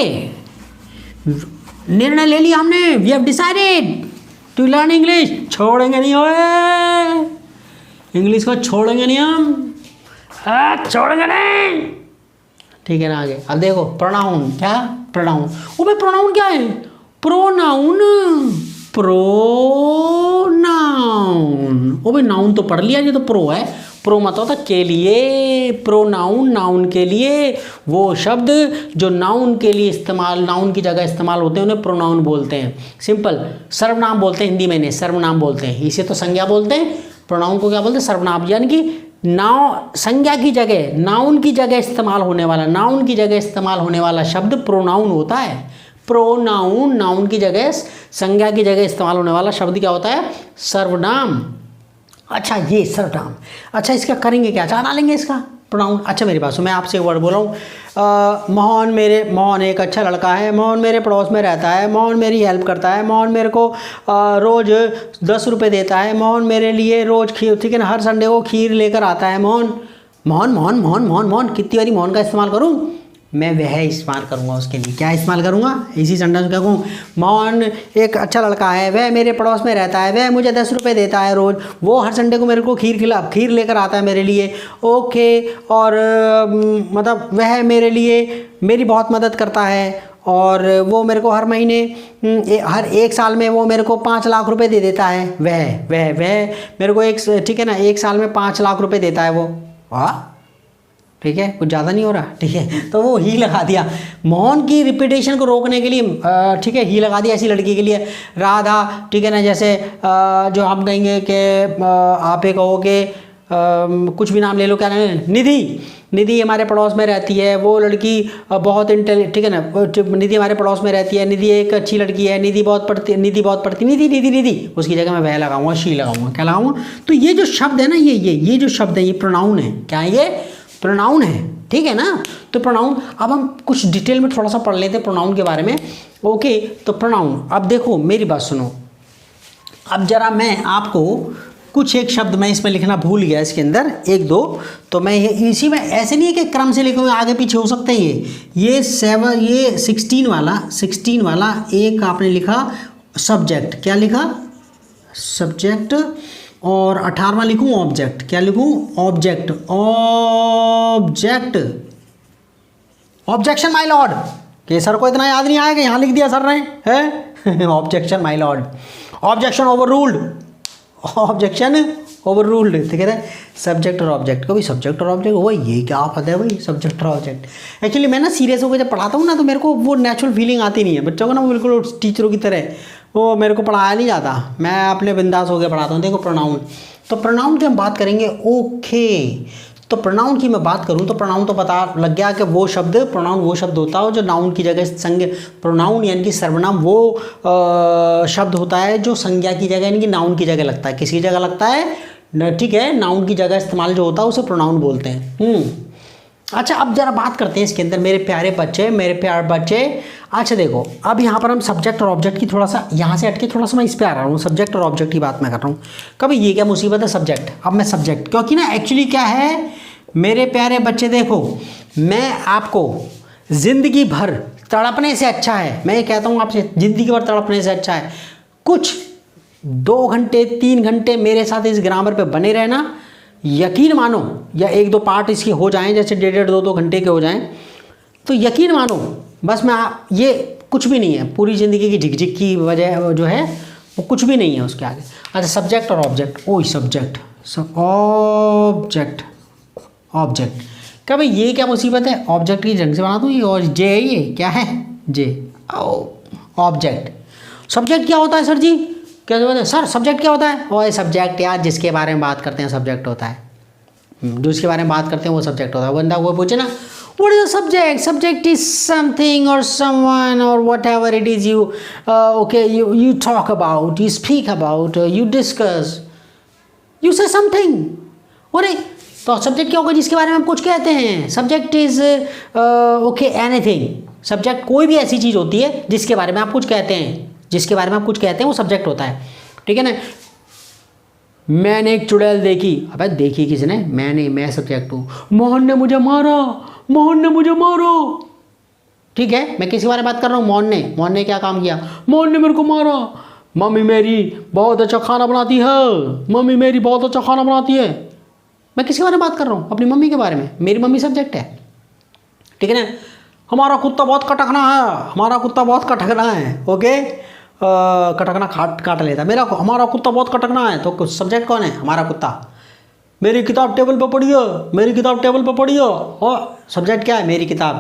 Speaker 1: निर्णय ले लिया हमने, we have decided to learn English. छोड़ेंगे नहीं, ओए इंग्लिश को छोड़ेंगे नहीं हम, छोड़ेंगे नहीं, ठीक है ना। आगे अब देखो प्रोनाउन, क्या प्रोनाउन, ओ भाई प्रोनाउन क्या है, प्रोनाउन, प्रोनाउन, ओ भाई नाउन तो पढ़ लिया, ये तो प्रो है, प्रो मत होता के लिए, प्रोनाउन नाउन के लिए, वो शब्द जो नाउन के लिए इस्तेमाल, नाउन की जगह इस्तेमाल होते हैं उन्हें प्रोनाउन बोलते हैं। सिंपल, सर्वनाम बोलते हैं हिंदी में, इन्हें सर्वनाम बोलते हैं, इसे तो संज्ञा बोलते हैं, प्रोनाउन को क्या बोलते हैं, सर्वनाम, यानी कि संज्ञा की जगह, नाउन की जगह इस्तेमाल होने वाला, नाउन की जगह इस्तेमाल होने वाला शब्द प्रोनाउन होता है। प्रोनाउन, नाउन की जगह, संज्ञा की जगह इस्तेमाल होने वाला शब्द क्या होता है, सर्वनाम। अच्छा, ये सर्वनाम, अच्छा इसका करेंगे क्या, चाह डालेंगे इसका प्रोनाउन। अच्छा मेरी बात सुनो, मैं आपसे एक वर्ड बोल रहा हूँ, मोहन एक अच्छा लड़का है, मोहन मेरे पड़ोस में रहता है, मोहन मेरी हेल्प करता है, मोहन मेरे को रोज़ 10 रुपये देता है, मोहन मेरे लिए रोज़ खीर, ठीक है ना, हर संडे को खीर लेकर आता है, मोहन मोहन मोहन मोहन मोहन मोहन। कितनी बारी मोहन का इस्तेमाल करूँ मैं, वह इस्तेमाल करूँगा उसके लिए, क्या इस्तेमाल करूँगा, इसी सेंटेंस में क्या कहूँ, मोहन एक अच्छा लड़का है, वह मेरे पड़ोस में रहता है, वह मुझे 10 रुपये देता है रोज़, वो हर संडे को मेरे को खीर लेकर आता है मेरे लिए, ओके, और मतलब वह मेरे लिए मेरी बहुत मदद करता है, और वो मेरे को हर महीने हर एक साल में वो मेरे को 5 लाख रुपए दे देता है, वह मेरे को एक, ठीक है ना, 1 साल में 5 लाख रुपए देता है वो, वाह, ठीक है, कुछ ज़्यादा नहीं हो रहा, ठीक है, तो वो ही लगा दिया मोहन की रिपीटेशन को रोकने के लिए, ठीक है, ही लगा दिया ऐसी लड़की के लिए। राधा, ठीक है ना, जैसे जो हम कहेंगे कि आप एक कहो कि कुछ भी नाम ले लो, क्या नाम है, निधि हमारे पड़ोस में रहती है, वो लड़की बहुत ठीक है ना, निधि हमारे पड़ोस में रहती है, निधि एक अच्छी लड़की है, निधि बहुत पढ़ती, निधि, उसकी जगह मैं वह लगाऊंगा, शी लगाऊंगा, क्या लगाऊंगा। तो ये जो शब्द है ना, ये जो शब्द है, ये प्रोनाउन है, क्या है, ये प्रोनाउन है, ठीक है ना। तो प्रोनाउन, अब हम कुछ डिटेल में थोड़ा सा पढ़ लेते हैं प्रोनाउन के बारे में, ओके। तो प्रोनाउन, अब देखो मेरी बात सुनो, अब जरा मैं आपको कुछ एक शब्द मैं इसमें लिखना भूल गया इसके अंदर, 1 2, तो मैं इसी में ऐसे नहीं है कि क्रम से लिखूँ, आगे पीछे हो सकते हैं ये 16 वाला एक आपने लिखा सब्जेक्ट, क्या लिखा सब्जेक्ट, और 18वां लिखूँ ऑब्जेक्ट, क्या लिखूँ ऑब्जेक्ट, ऑब्जेक्शन माय लॉर्ड, कि सर को इतना याद नहीं आया कि यहाँ लिख दिया सर ने है objection my Lord, objection overruled, ठीक है। सब्जेक्ट और ऑब्जेक्ट को भी सब्जेक्ट और ऑब्जेक्ट, वो ये क्या आप है भाई सब्जेक्ट और ऑब्जेक्ट। एक्चुअली मैं ना सीरियस होकर जब पढ़ाता हूँ ना तो मेरे को वो नेचुरल फीलिंग आती नहीं है बच्चों को ना, वो बिल्कुल टीचरों की तरह वो मेरे को पढ़ाया नहीं जाता, मैं अपने बिंदास होकर पढ़ाता हूँ। देखो प्रोनाउन, तो प्रोनाउन की हम बात करेंगे। ओके, तो प्रोनाउन की मैं बात करूँ तो प्रोनाउन तो पता लग गया कि वो शब्द, प्रोनाउन वो शब्द होता है जो नाउन की जगह संज्ञा, प्रोनाउन यानी कि सर्वनाम वो शब्द होता है जो संज्ञा की जगह यानी कि नाउन की जगह लगता है, किसी जगह लगता है, ठीक है, नाउन की जगह इस्तेमाल जो होता है उसे प्रोनाउन बोलते हैं। अच्छा, अब जरा बात करते हैं इसके अंदर मेरे प्यारे बच्चे। अच्छा देखो, अब यहाँ पर हम सब्जेक्ट और ऑब्जेक्ट की थोड़ा सा यहाँ से हटके थोड़ा सा मैं इस पे आ रहा हूँ, सब्जेक्ट और ऑब्जेक्ट की बात मैं कर रहा हूँ। कभी ये क्या मुसीबत है सब्जेक्ट, अब मैं सब्जेक्ट, क्योंकि ना एक्चुअली क्या है मेरे प्यारे बच्चे, देखो मैं आपको ज़िंदगी भर तड़पने से अच्छा है, मैं ये कहता हूँ आपसे, ज़िंदगी भर तड़पने से अच्छा है कुछ 2 घंटे 3 घंटे मेरे साथ इस ग्रामर पे बने रहना। यकीन मानो, या 1-2 पार्ट इसके हो जाएं, जैसे 1.5 2 घंटे के हो जाएं, तो यकीन मानो बस मैं ये कुछ भी नहीं है, पूरी ज़िंदगी की झिकझिक की वजह जो है वो कुछ भी नहीं है उसके आगे। अच्छा, सब्जेक्ट और ऑब्जेक्ट, ओह सब्जेक्ट ऑब्जेक्ट क्या भाई ये क्या मुसीबत है, ऑब्जेक्ट की ढंग से बना दूँ, ये और जे है, ये क्या है जे ऑब्जेक्ट। सब्जेक्ट क्या होता है सर जी, क्या बोलते हैं सर सब्जेक्ट क्या होता है, और सब्जेक्ट यार जिसके बारे में बात करते हैं सब्जेक्ट होता है, जो इसके बारे में बात करते हैं वो सब्जेक्ट होता है। बंदा वो पूछे ना what is a subject, subject is something और समवन और what ever it is you okay you talk about, you speak about, you discuss, you से समथिंग। अरे तो सब्जेक्ट क्या होगा जिसके बारे में हम कुछ कहते हैं, subject is okay anything. Subject कोई भी ऐसी चीज़ होती है जिसके बारे में आप कुछ कहते हैं, जिसके बारे में आप कुछ कहते हैं वो सब्जेक्ट होता है, ठीक है ना। मैंने एक चुड़ैल देखी, अबे देखी किसने, मैं सब्जेक्ट हूँ। मोहन ने मुझे मारा, ठीक है, मैं किसी बारे में बात कर रहा हूँ, मोहन ने क्या काम किया, मोहन ने मेरे को मारा। मम्मी मेरी बहुत अच्छा खाना बनाती है, मैं किसके बारे में बात कर रहा हूँ, अपनी मम्मी के बारे में, मेरी मम्मी सब्जेक्ट है, ठीक है ना। हमारा कुत्ता बहुत कटकना है, ओके, कटकना काट लेता मेरा, हमारा कुत्ता बहुत कटकना है, तो सब्जेक्ट कौन है, हमारा कुत्ता। मेरी किताब टेबल पर पड़ी है, और सब्जेक्ट क्या है, मेरी किताब।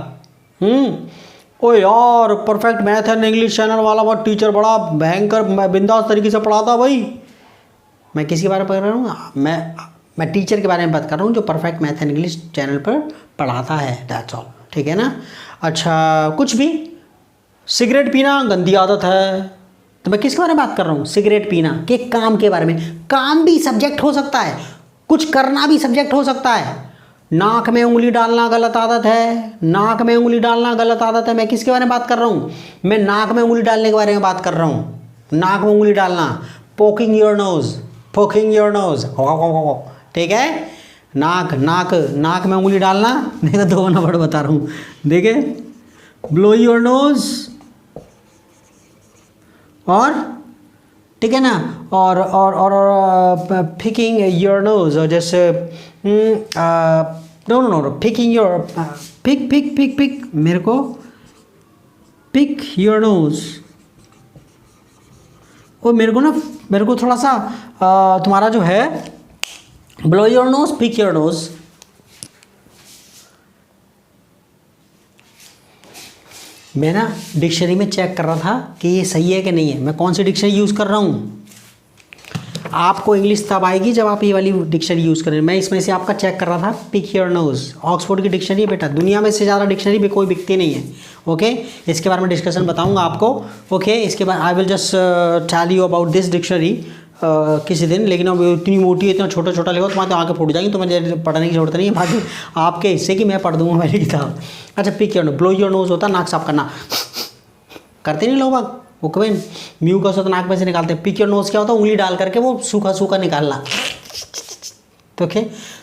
Speaker 1: ओ यार perfect math and English channel वाला बहुत टीचर बड़ा भयंकर बिंदास तरीके से पढ़ाता भाई। मैं किसी के बारे में पढ़ रहा हूँ, मैं टीचर के बारे में बात कर रहा हूँ जो perfect math and English channel पर पढ़ाता है, दैट्स ऑल, ठीक है ना। अच्छा, कुछ भी, सिगरेट पीना गंदी आदत है, तो मैं किसके बारे में बात कर रहा हूँ, सिगरेट पीना के काम के बारे में। काम भी सब्जेक्ट हो सकता है, कुछ करना भी सब्जेक्ट हो सकता है। नाक में उंगली डालना गलत आदत है, मैं किसके बारे में बात कर रहा हूँ, मैं नाक में उंगली डालने के बारे में बात कर रहा हूँ। नाक में उंगली डालना, पोकिंग योर नोज, ठीक है, नाक में उंगली डालना, देखो 2 नंबर बता रहा हूँ, देखे, ब्लो योर नोज, और ठीक है ना, और पिकिंग योर नोज, और जैसे नो पिकिंग योर पिक मेरे को पिक योर नोज, और मेरे को थोड़ा सा तुम्हारा जो है blow your nose, pick your nose. मैं ना डिक्शनरी में चेक कर रहा था कि ये सही है कि नहीं है, मैं कौन सी डिक्शनरी यूज़ कर रहा हूँ। आपको इंग्लिश तब आएगी जब आप ये वाली डिक्शनरी यूज़ करें। मैं इसमें से आपका चेक कर रहा था, पिक योर नोज, ऑक्सफोर्ड की डिक्शनरी है बेटा, दुनिया में से ज़्यादा डिक्शनरी भी कोई बिकती नहीं है, ओके। इसके बारे में डिस्कशन बताऊँगा आपको, ओके। इसके बाद I will just tell you about this dictionary किसी दिन, लेकिन अब इतनी मोटी है, इतना छोटा लिखो तुम्हारे तो आगे फूट जाएंगी, तो मुझे पढ़ने की जरूरत नहीं है, बाकी आपके हिस्से की मैं पढ़ दूँगा मेरी किताब। अच्छा, pick your nose, blow your nose होता नाक साफ करना, करते नहीं लोग बाग, वो कभी म्यूकस होता नाक में से निकालते हैं। पिक योर नोज क्या होता है, उंगली डाल करके वो सूखा निकालना, तो ओके।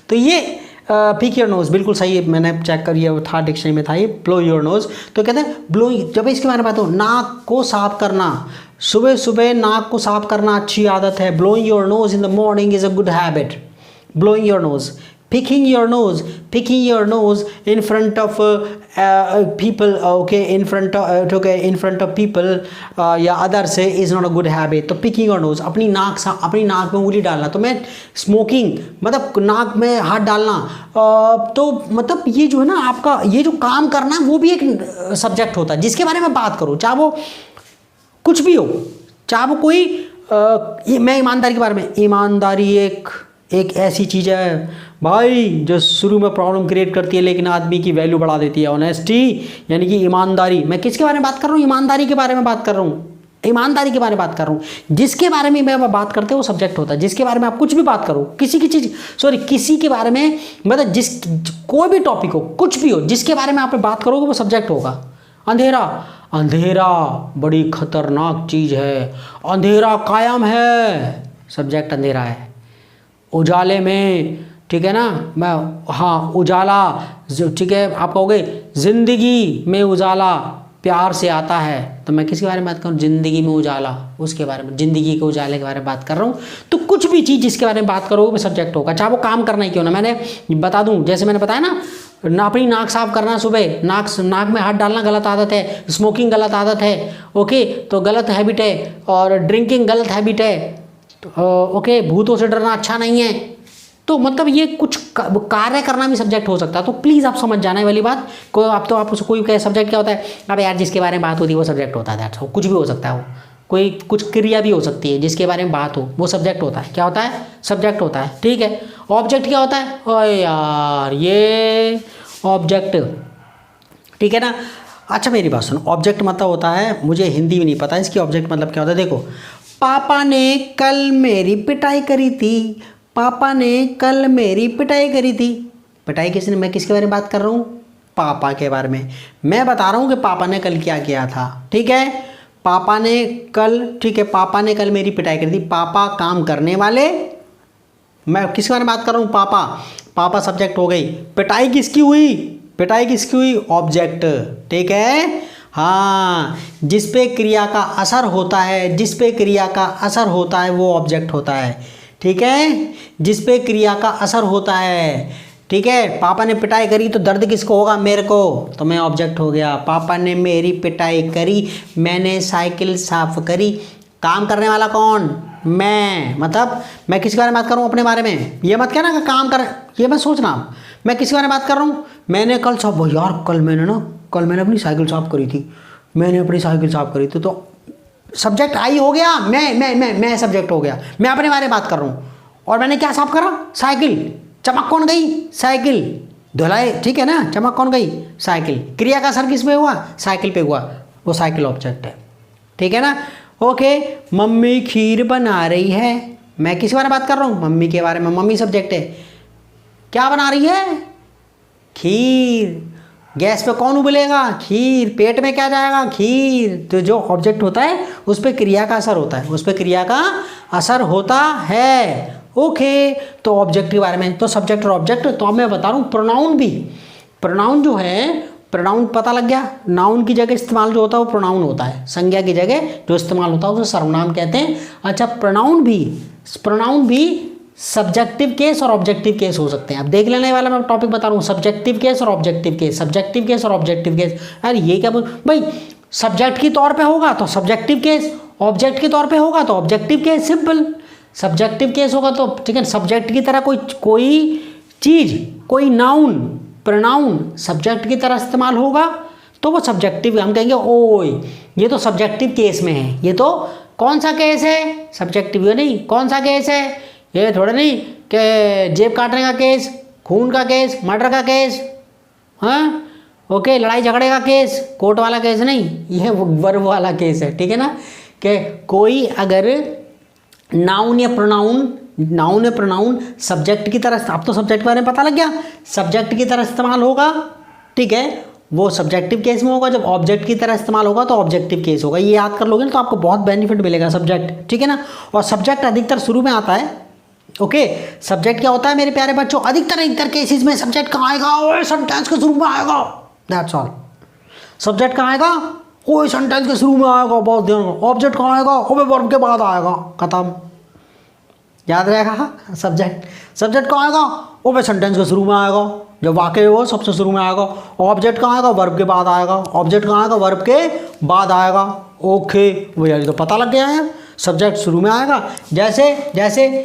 Speaker 1: तो ये पिक योर नोज, बिल्कुल सही है, मैंने चेक कर लिया, था डिक्शनरी में था ये, ब्लो योर नोज। तो कहते हैं ब्लो, जब इसके बारे में बात हो, नाक को साफ करना, सुबह सुबह नाक को साफ करना अच्छी आदत है। Blowing your nose in the morning is a good habit. Blowing your nose, picking your nose in front of people, okay, in front of people या अदर से is not a good habit. तो picking your nose, अपनी नाक में उंगली डालना, तो मैं स्मोकिंग मतलब नाक में हाथ डालना, तो मतलब ये जो है ना आपका ये जो काम करना वो भी एक सब्जेक्ट होता है जिसके बारे में बात करूँ, चाहे वो कुछ भी हो, चाहे वो कोई मैं ईमानदारी के बारे में, ईमानदारी एक ऐसी चीज़ है भाई जो शुरू में प्रॉब्लम क्रिएट करती है लेकिन आदमी की वैल्यू बढ़ा देती है। ऑनेस्टी यानी कि ईमानदारी, मैं किसके बारे में बात कर रहा हूँ, ईमानदारी के बारे में बात कर रहा हूँ, ईमानदारी के बारे में बात कर रहा हूँ। जिसके बारे में मैं बात करते हैं वो सब्जेक्ट होता है, जिसके बारे में आप कुछ भी बात करो, किसी के बारे में, मतलब कोई भी टॉपिक हो, कुछ भी हो, जिसके बारे में आप बात करोगे वो सब्जेक्ट होगा। अंधेरा बड़ी खतरनाक चीज़ है, अंधेरा कायम है, सब्जेक्ट अंधेरा है। उजाले में, ठीक है ना, हाँ उजाला, ठीक है, आप कहोगे ज़िंदगी में उजाला प्यार से आता है, तो मैं किसके बारे में बात करूँ, ज़िंदगी में उजाला, उसके बारे में, ज़िंदगी के उजाले के बारे में बात कर रहा हूँ। तो कुछ भी चीज़ जिसके बारे में बात करोगे वो सब्जेक्ट होगा, चाहे वो काम करना ही क्यों ना। मैंने बता दूँ, जैसे मैंने बताया ना, अपनी नाक साफ करना सुबह, नाक में हाथ डालना गलत आदत है, स्मोकिंग गलत आदत है, ओके, तो गलत हैबिट है, और ड्रिंकिंग गलत हैबिट है, ओके, भूतों से डरना अच्छा नहीं है। तो मतलब ये कुछ कार्य करना भी सब्जेक्ट हो सकता है। तो प्लीज़ आप समझ जाना है वाली बात। आप उसको कोई कहे सब्जेक्ट क्या होता है, अब यार जिसके बारे में बात होती है वो सब्जेक्ट होता है, दैट्स, कुछ भी हो सकता है, वो कोई कुछ क्रिया भी हो सकती है जिसके बारे में बात हो, वो सब्जेक्ट होता है। क्या होता है, सब्जेक्ट होता है, ठीक है। ऑब्जेक्ट क्या होता है, ओए यार ये ऑब्जेक्ट, ठीक है ना। अच्छा मेरी बात सुनो, ऑब्जेक्ट मतलब होता है, मुझे हिंदी में नहीं पता इसकी ऑब्जेक्ट मतलब क्या होता है। देखो, पापा ने कल मेरी पिटाई करी थी, पापा ने कल मेरी पिटाई करी थी। पिटाई किसने, मैं किसके बारे में बात कर रहा हूँ, पापा के बारे में। मैं बता रहा हूँ कि पापा ने कल क्या किया था, ठीक है। पापा ने कल, ठीक है, पापा ने कल मेरी पिटाई करी थी। पापा काम करने वाले, मैं किसके बारे में बात कर रहा हूँ, पापा सब्जेक्ट हो गई। पिटाई किसकी हुई, ऑब्जेक्ट, ठीक है। हाँ, जिस पे क्रिया का असर होता है वो ऑब्जेक्ट होता है, ठीक है। जिस पे क्रिया का असर होता है, ठीक है। पापा ने पिटाई करी तो दर्द किसको होगा, मेरे को, तो मैं ऑब्जेक्ट हो गया। पापा ने मेरी पिटाई करी, मैंने साइकिल साफ करी। काम करने वाला कौन, मैं, मतलब मैं किसके बारे में बात कर रहा हूँ, अपने बारे में। ये मत कहना कि काम कर, ये मत सोचना, मैं किसके बारे में बात कर रहा हूँ। मैंने कल साफ, यार कल मैंने अपनी साइकिल साफ करी थी, तो सब्जेक्ट आई हो गया, मैं सब्जेक्ट हो गया। मैं अपने बारे में बात कर रहा हूँ, और मैंने क्या साफ करा, साइकिल। चमक कौन गई, साइकिल। धुलाई, ठीक है ना, चमक कौन गई, साइकिल। क्रिया का असर किस पे हुआ, साइकिल पे हुआ, वो साइकिल ऑब्जेक्ट है, ठीक है ना। ओके, मम्मी खीर बना रही है, मैं किस बारे में बात कर रहा हूँ, मम्मी के बारे में। मम्मी सब्जेक्ट है, क्या बना रही है, खीर। गैस पे कौन उबलेगा, खीर। पेट में क्या जाएगा, खीर। तो जो ऑब्जेक्ट होता है उस पर क्रिया का असर होता है, ओके। तो ऑब्जेक्ट के बारे में, तो सब्जेक्ट और ऑब्जेक्ट। तो अब मैं बता रहा हूँ प्रोनाउन भी, प्रोनाउन जो है, प्रोनाउन पता लग गया, नाउन की जगह इस्तेमाल जो होता है वो प्रोनाउन होता है, संज्ञा की जगह जो इस्तेमाल होता है उसे सर्वनाम कहते हैं। अच्छा, प्रोनाउन भी सब्जेक्टिव केस और ऑब्जेक्टिव केस हो सकते हैं। अब देख लेने वाला मैं टॉपिक बता रहा हूँ, सब्जेक्टिव केस और ऑब्जेक्टिव केस। अरे ये क्या बोल भाई, सब्जेक्ट के तौर पे होगा तो सब्जेक्टिव केस, ऑब्जेक्ट के तौर पे होगा तो objective case, simple. Subjective case होगा तो, ठीक है, सब्जेक्ट की तरह कोई चीज़, कोई नाउन, प्रोनाउन सब्जेक्ट की तरह इस्तेमाल होगा तो वो सब्जेक्टिव, हम कहेंगे ओए ये तो सब्जेक्टिव केस में है। ये तो कौन सा केस है, सब्जेक्टिव, नहीं कौन सा केस है, ये थोड़ा नहीं कि जेब काटने का केस, खून का केस, मर्डर का केस, हाँ, ओके, लड़ाई झगड़े का केस, कोर्ट वाला केस नहीं, ये वर्ब वाला केस है, ठीक है ना। कि कोई अगर नाउन या प्रोनाउन सब्जेक्ट की तरह, अब तो सब्जेक्ट के बारे में पता लग गया, सब्जेक्ट की तरह इस्तेमाल होगा, ठीक है, वो सब्जेक्टिव केस में होगा। जब ऑब्जेक्ट की तरह इस्तेमाल होगा तो ऑब्जेक्टिव केस होगा। ये याद कर लोगे ना तो आपको बहुत बेनिफिट मिलेगा, सब्जेक्ट, ठीक है ना। और सब्जेक्ट अधिकतर शुरू में आता है, ओके। सब्जेक्ट क्या होता है मेरे प्यारे बच्चों, अधिकतर केसेस में सब्जेक्ट कहाँ आएगा, ओए सेंटेंस के शुरू में आएगा, दैट्स ऑल। सब्जेक्ट कहाँ आएगा, ओए सेंटेंस के शुरू में आएगा, बहुत ध्यान। ऑब्जेक्ट कहाँ आएगा, ओए वर्ब के बाद आएगा, खत्म, याद रहेगा। सब्जेक्ट कहाँ आएगा, ओए सेंटेंस के शुरू में आएगा, जब वाक्य हो सबसे शुरू में आएगा। ऑब्जेक्ट कहाँ आएगा, वर्ब के बाद आएगा, ऑब्जेक्ट कहाँ आएगा, वर्ब के बाद आएगा। ओके भैया, तो पता लग गया है, सब्जेक्ट शुरू में आएगा। जैसे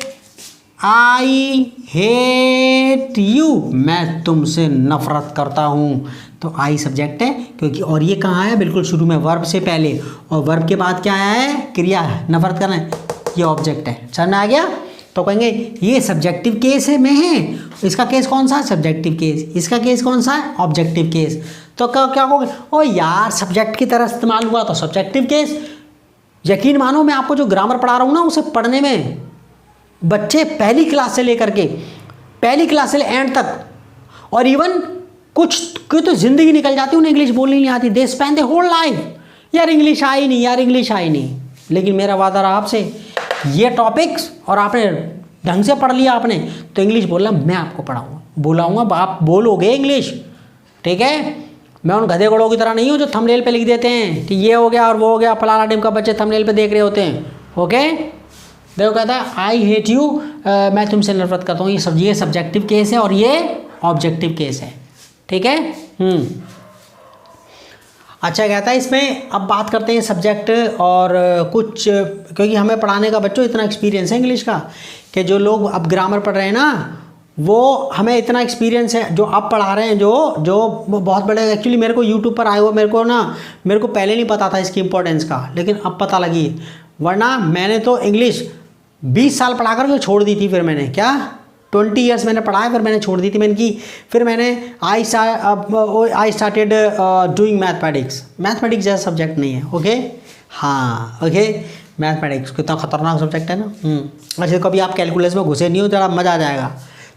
Speaker 1: आई हेट यू, मैं तुमसे नफरत करता हूँ, तो आई सब्जेक्ट है क्योंकि, और ये कहाँ है, बिल्कुल शुरू में, वर्ब से पहले, और वर्ब के बाद क्या आया है, क्रिया है, नफरत करना है, ये ऑब्जेक्ट है। समझ में आ गया। तो कहेंगे ये सब्जेक्टिव केस है में है, इसका केस कौन सा है, सब्जेक्टिव केस, इसका केस कौन सा है, ऑब्जेक्टिव केस। तो क्या कहोगे, ओ यार सब्जेक्ट की तरह इस्तेमाल हुआ तो सब्जेक्टिव केस। यकीन मानो मैं आपको जो ग्रामर पढ़ा रहा हूँ ना, उसे पढ़ने में बच्चे पहली क्लास से लेकर के एंड तक, और इवन कुछ तो ज़िंदगी निकल जाती है, उन्हें इंग्लिश बोलनी नहीं आती, they spend the whole life, यार इंग्लिश आई नहीं। लेकिन मेरा वादा रहा आपसे, ये टॉपिक्स और आपने ढंग से पढ़ लिया आपने, तो इंग्लिश बोलना मैं आपको बुलाऊंगा, आप बोलोगे इंग्लिश, ठीक है। मैं उन गधे घोड़ों की तरह नहीं हूँ जो थंबनेल पे लिख देते हैं कि ये हो गया और वो हो गया, फलाना टीम का बच्चे थंबनेल पे देख रहे होते हैं। ओके, देखो कहता है आई हेट यू, मैं तुमसे नफरत करता हूँ, ये सब्जेक्टिव केस है और ये ऑब्जेक्टिव केस है, ठीक है। अच्छा कहता है इसमें, अब बात करते हैं सब्जेक्ट और कुछ, क्योंकि हमें पढ़ाने का बच्चों इतना एक्सपीरियंस है इंग्लिश का कि जो लोग अब ग्रामर पढ़ रहे हैं ना, वो हमें इतना एक्सपीरियंस है, जो आप पढ़ा रहे हैं, जो बहुत बड़े, एक्चुअली मेरे को यूट्यूब पर आए हुए, मेरे को पहले नहीं पता था इसकी इंपॉर्टेंस का, लेकिन अब पता लगी, वरना मैंने तो इंग्लिश 20 साल पढ़ा कर छोड़ दी थी। फिर मैंने 20 ईयर्स मैंने पढ़ा है, फिर मैंने छोड़ दी थी। फिर मैंने आई स्टार्टेड डूइंग मैथमेटिक्स जैसा सब्जेक्ट नहीं है। ओके, हाँ ओके, मैथमेटिक्स कितना खतरनाक सब्जेक्ट है ना। अच्छा, कभी आप कैलकुलस में घुसे नहीं हो, जरा मज़ा आ जाएगा।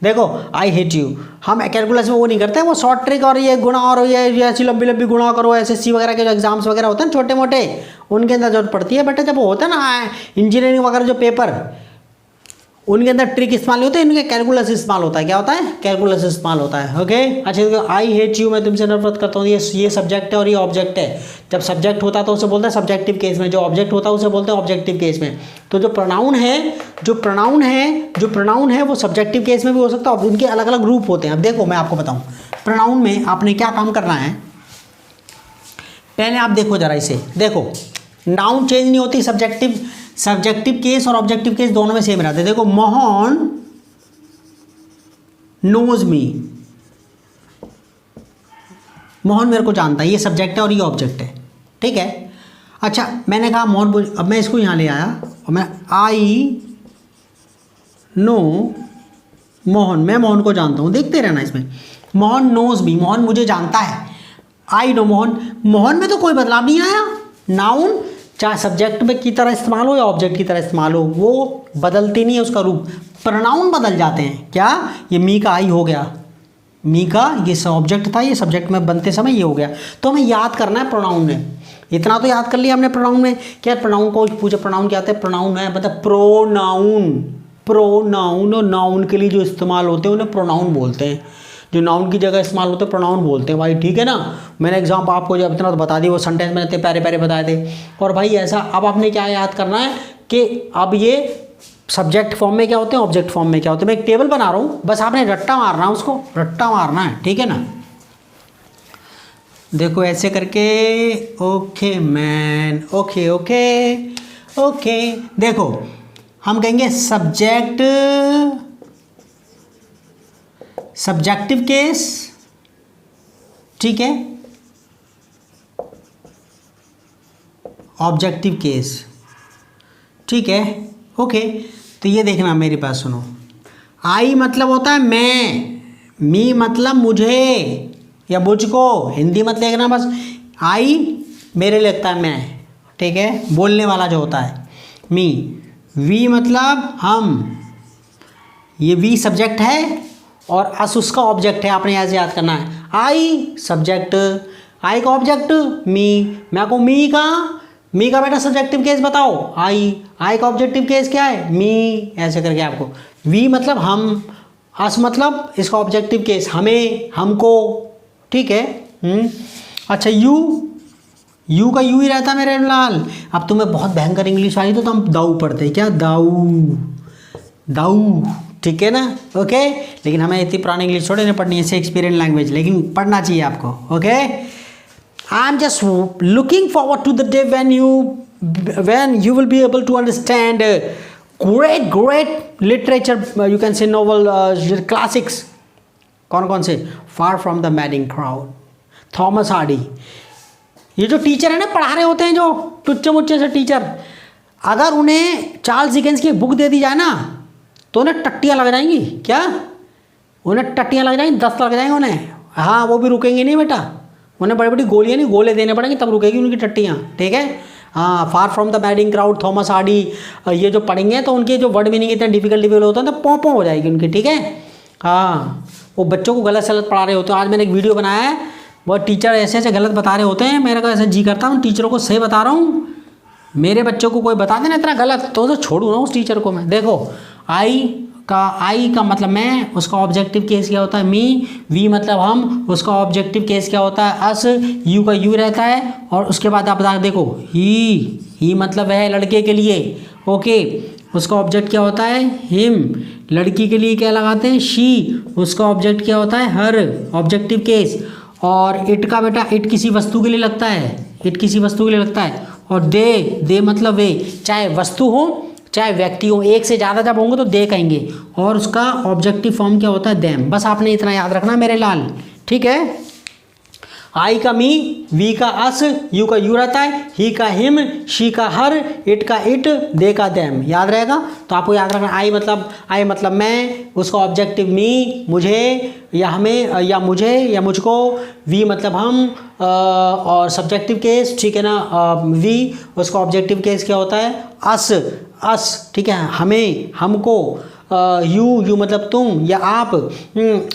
Speaker 1: देखो आई हेट यू, हम कैलकुलस में वो नहीं करते, वो शॉर्ट ट्रिक और ये गुणा और ये ऐसी लंबी गुणा करो, एसएससी वगैरह के जो एग्जाम्स वगैरह होते हैं छोटे मोटे, उनके अंदर जरूरत पड़ती है। बट जब वो होता है ना इंजीनियरिंग वगैरह जो पेपर, उनके अंदर ट्रिक इस्तेमाल नहीं होते, इनके कैलकुलस इस्तेमाल होता है। क्या होता है, कैलकुलस इस्तेमाल होता है। ओके, अच्छा, आई हेट यू, मैं तुमसे नफरत करता हूँ, ये सब्जेक्ट है और ये ऑब्जेक्ट है। जब सब्जेक्ट होता है तो उसे बोलते हैं सब्जेक्टिव केस में, जो ऑब्जेक्ट होता है उसे बोलते हैं ऑब्जेक्टिव केस में। तो जो प्रोनाउन है वो सब्जेक्टिव केस में भी हो सकता है, उनके अलग अलग ग्रुप होते हैं। अब देखो मैं आपको बताऊँ, प्रोनाउन में आपने क्या काम करना है, पहले आप देखो जरा इसे, देखो नाउन चेंज नहीं होती, सब्जेक्टिव केस और ऑब्जेक्टिव केस दोनों में सेम रहते हैं। देखो, मोहन नोज मी, मोहन मेरे को जानता है, ये सब्जेक्ट है और ये ऑब्जेक्ट है, ठीक है। अच्छा, मैंने कहा मोहन, अब मैं इसको यहाँ ले आया और मैं आई नो मोहन, मैं मोहन को जानता हूँ, देखते रहना इसमें, मोहन नोज मी, मोहन मुझे जानता है, आई नो मोहन में तो कोई बदलाव नहीं आया। नाउन चाहे सब्जेक्ट में की तरह इस्तेमाल हो या ऑब्जेक्ट की तरह इस्तेमाल हो, वो बदलती नहीं है उसका रूप, प्रोनाउन बदल जाते हैं। क्या, ये मी का आई हो गया, मी का ये ऑब्जेक्ट था, ये सब्जेक्ट में बनते समय ये हो गया। तो हमें याद करना है प्रोनाउन में, इतना तो याद कर लिया हमने प्रोनाउन में। क्या प्रोनाउन को पूछे, प्रोनाउन क्या होता है, प्रोनाउन है मतलब प्रोनाउन और नाउन के लिए जो इस्तेमाल होते हैं उन्हें प्रोनाउन बोलते हैं, जो नाउन की जगह इस्तेमाल होते हैं प्रोनाउन बोलते हैं भाई, ठीक है ना। मैंने एग्जाम्पल आपको जब इतना तो बता दी, वो सेंटेंस मैंने इतने प्यारे प्यारे बताए थे। और भाई ऐसा, अब आपने क्या याद करना है कि अब ये सब्जेक्ट फॉर्म में क्या होते हैं, ऑब्जेक्ट फॉर्म में क्या होते हैं। मैं एक टेबल बना रहा हूँ, बस आपने रट्टा मारना है, उसको रट्टा मारना है, ठीक है ना। देखो ऐसे करके, okay man, okay okay okay. देखो हम कहेंगे सब्जेक्टिव केस, ठीक है, ऑब्जेक्टिव केस, ठीक है, ओके। तो ये देखना मेरी बात सुनो, आई मतलब होता है मैं, मी मतलब मुझे या मुझको, हिंदी मत देखना, बस आई मेरे लिए लगता है मैं, ठीक है, बोलने वाला जो होता है। मी, वी मतलब हम, ये वी सब्जेक्ट है और अस उसका ऑब्जेक्ट है, आपने ऐसे याद करना है। आई सब्जेक्ट, आई का ऑब्जेक्ट मी, मैं को मी का बेटा सब्जेक्टिव केस बताओ, आई का ऑब्जेक्टिव केस क्या है, मी, ऐसे करके आपको वी मतलब हम, अस मतलब इसका ऑब्जेक्टिव केस हमें, हमको, ठीक है। अच्छा यू का यू ही रहता मेरे लाल। अब तुम्हें बहुत भयंकर इंग्लिश आई तो हम दाऊ पढ़ते, क्या दाऊ, दाऊ, ठीक है ना, ओके। लेकिन हमें इतनी पुरानी इंग्लिश थोड़ी नहीं पढ़नी है, शेक्सपियरियन लैंग्वेज, लेकिन पढ़ना चाहिए आपको, okay. I am just looking forward to the day when you will be able to understand great literature, you can say novel, classics। कौन कौन से? Far from the madding crowd, Thomas Hardy. ये जो teacher है ना, पढ़ा रहे होते हैं जो टुच्चे मुच्चे से टीचर, अगर उन्हें चार्ल्स डिकेंस की बुक दे दी जाए ना तो उन्हें टट्टियाँ लग जाएंगी। क्या? उन्हें टट्टियाँ लग जाएंगी, 10 लग जाएंगे उन्हें। हाँ, वो भी रुकेंगे नहीं बेटा, उन्हें बड़ी बड़ी गोलियाँ नहीं, गोले देने पड़ेंगे तब रुकेगी उनकी टट्टियाँ, ठीक है। हाँ, far from the madding crowd, Thomas Hardy, ये जो पढ़ेंगे तो उनके जो वर्ड मीनिंग इतने डिफिकल्ट होते हैं तो पों हो जाएगी उनकी, ठीक है। हाँ, वो बच्चों को गलत सलत पढ़ा रहे होते हैं। आज मैंने एक वीडियो बनाया है, वो टीचर ऐसे ऐसे गलत बता रहे होते हैं, मेरे को ऐसा जी करता हूँ टीचरों को सही बता रहा हूँ। मेरे बच्चों को कोई बता देना इतना गलत तो छोड़ू ना उस टीचर को मैं। देखो, आई का मतलब मैं, उसका ऑब्जेक्टिव केस क्या होता है? मी। वी मतलब हम, उसका ऑब्जेक्टिव केस क्या होता है? अस। यू का यू रहता है। और उसके बाद आप देखो, ही मतलब वह लड़के के लिए, ओके। उसका ऑब्जेक्ट क्या होता है? हिम। लड़की के लिए क्या लगाते हैं? शी। उसका ऑब्जेक्ट क्या होता है? हर, ऑब्जेक्टिव केस। और इट का बेटा, इट किसी वस्तु के लिए लगता है, इट किसी वस्तु के लिए लगता है। और दे मतलब वे, चाहे वस्तु हो चाहे व्यक्ति हो, एक से ज़्यादा जब होंगे तो दे कहेंगे। और उसका ऑब्जेक्टिव फॉर्म क्या होता है? देम। बस आपने इतना याद रखना मेरे लाल, ठीक है। आई का मी, वी का अस, यू का यू रहता है, ही का हिम, शी का हर, इट का इट, दे का देम। याद रहेगा? तो आपको याद रखना, आई मतलब मैं, उसका ऑब्जेक्टिव मी, मुझे या हमें या मुझे या मुझको, वी मतलब हम, और सब्जेक्टिव केस, ठीक है ना, वी। उसका ऑब्जेक्टिव केस क्या होता है? अस, ठीक है, हमें, हमको। यू मतलब तुम या आप।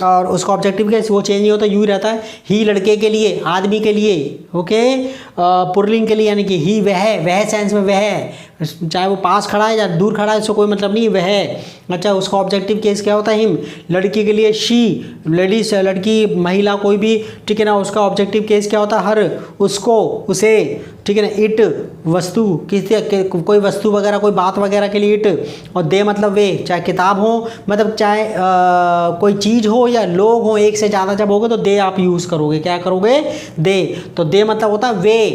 Speaker 1: और उसका ऑब्जेक्टिव केस वो चेंज नहीं होता, यू रहता है। ही लड़के के लिए, आदमी के लिए, ओके। पुल्लिंग के लिए, यानी कि ही वह सेंस में वह, चाहे वो पास खड़ा है या दूर खड़ा है इसको कोई मतलब नहीं, वह। अच्छा, उसका ऑब्जेक्टिव केस क्या होता है? हिम। लड़की के लिए शी, लेडीज, लड़की, महिला, कोई भी, ठीक है ना, उसका ऑब्जेक्टिव केस क्या होता है? हर, उसको, उसे, ठीक है ना। इट वस्तु, किसी कोई वस्तु वगैरह, कोई बात वगैरह के लिए इट। और दे मतलब वे, चाहे किताब हो, मतलब चाहे कोई चीज़ हो या लोग हो, एक से ज़्यादा जब होगे तो दे आप यूज़ करोगे। क्या करोगे? दे। तो दे मतलब होता है वे,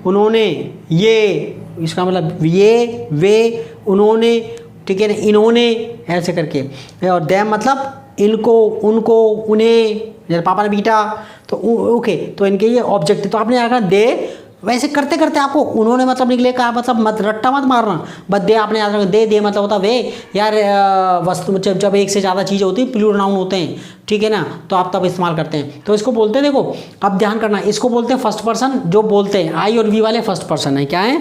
Speaker 1: उन्होंने, ये, इसका मतलब ये, वे, उन्होंने, ठीक है ना, इन्होंने, ऐसे करके। और देम मतलब इनको, उनको, उन्हें, जैसे पापा ने बीटा तो ओके, तो इनके ये ऑब्जेक्टिव। तो आपने याद दे, वैसे करते करते आपको उन्होंने मतलब निकले का मतलब मत रट्टा मत मारना, बस दे आपने याद रखना। दे मतलब होता वे यार, वस्तु जब एक से ज़्यादा चीज़ें होती है, प्लूरल नाउन होते हैं, ठीक है ना, तो आप तब इस्तेमाल करते हैं। तो इसको बोलते हैं, देखो अब ध्यान करना, इसको बोलते हैं फर्स्ट पर्सन। जो बोलते हैं आई और वी वाले फर्स्ट पर्सन है। क्या है?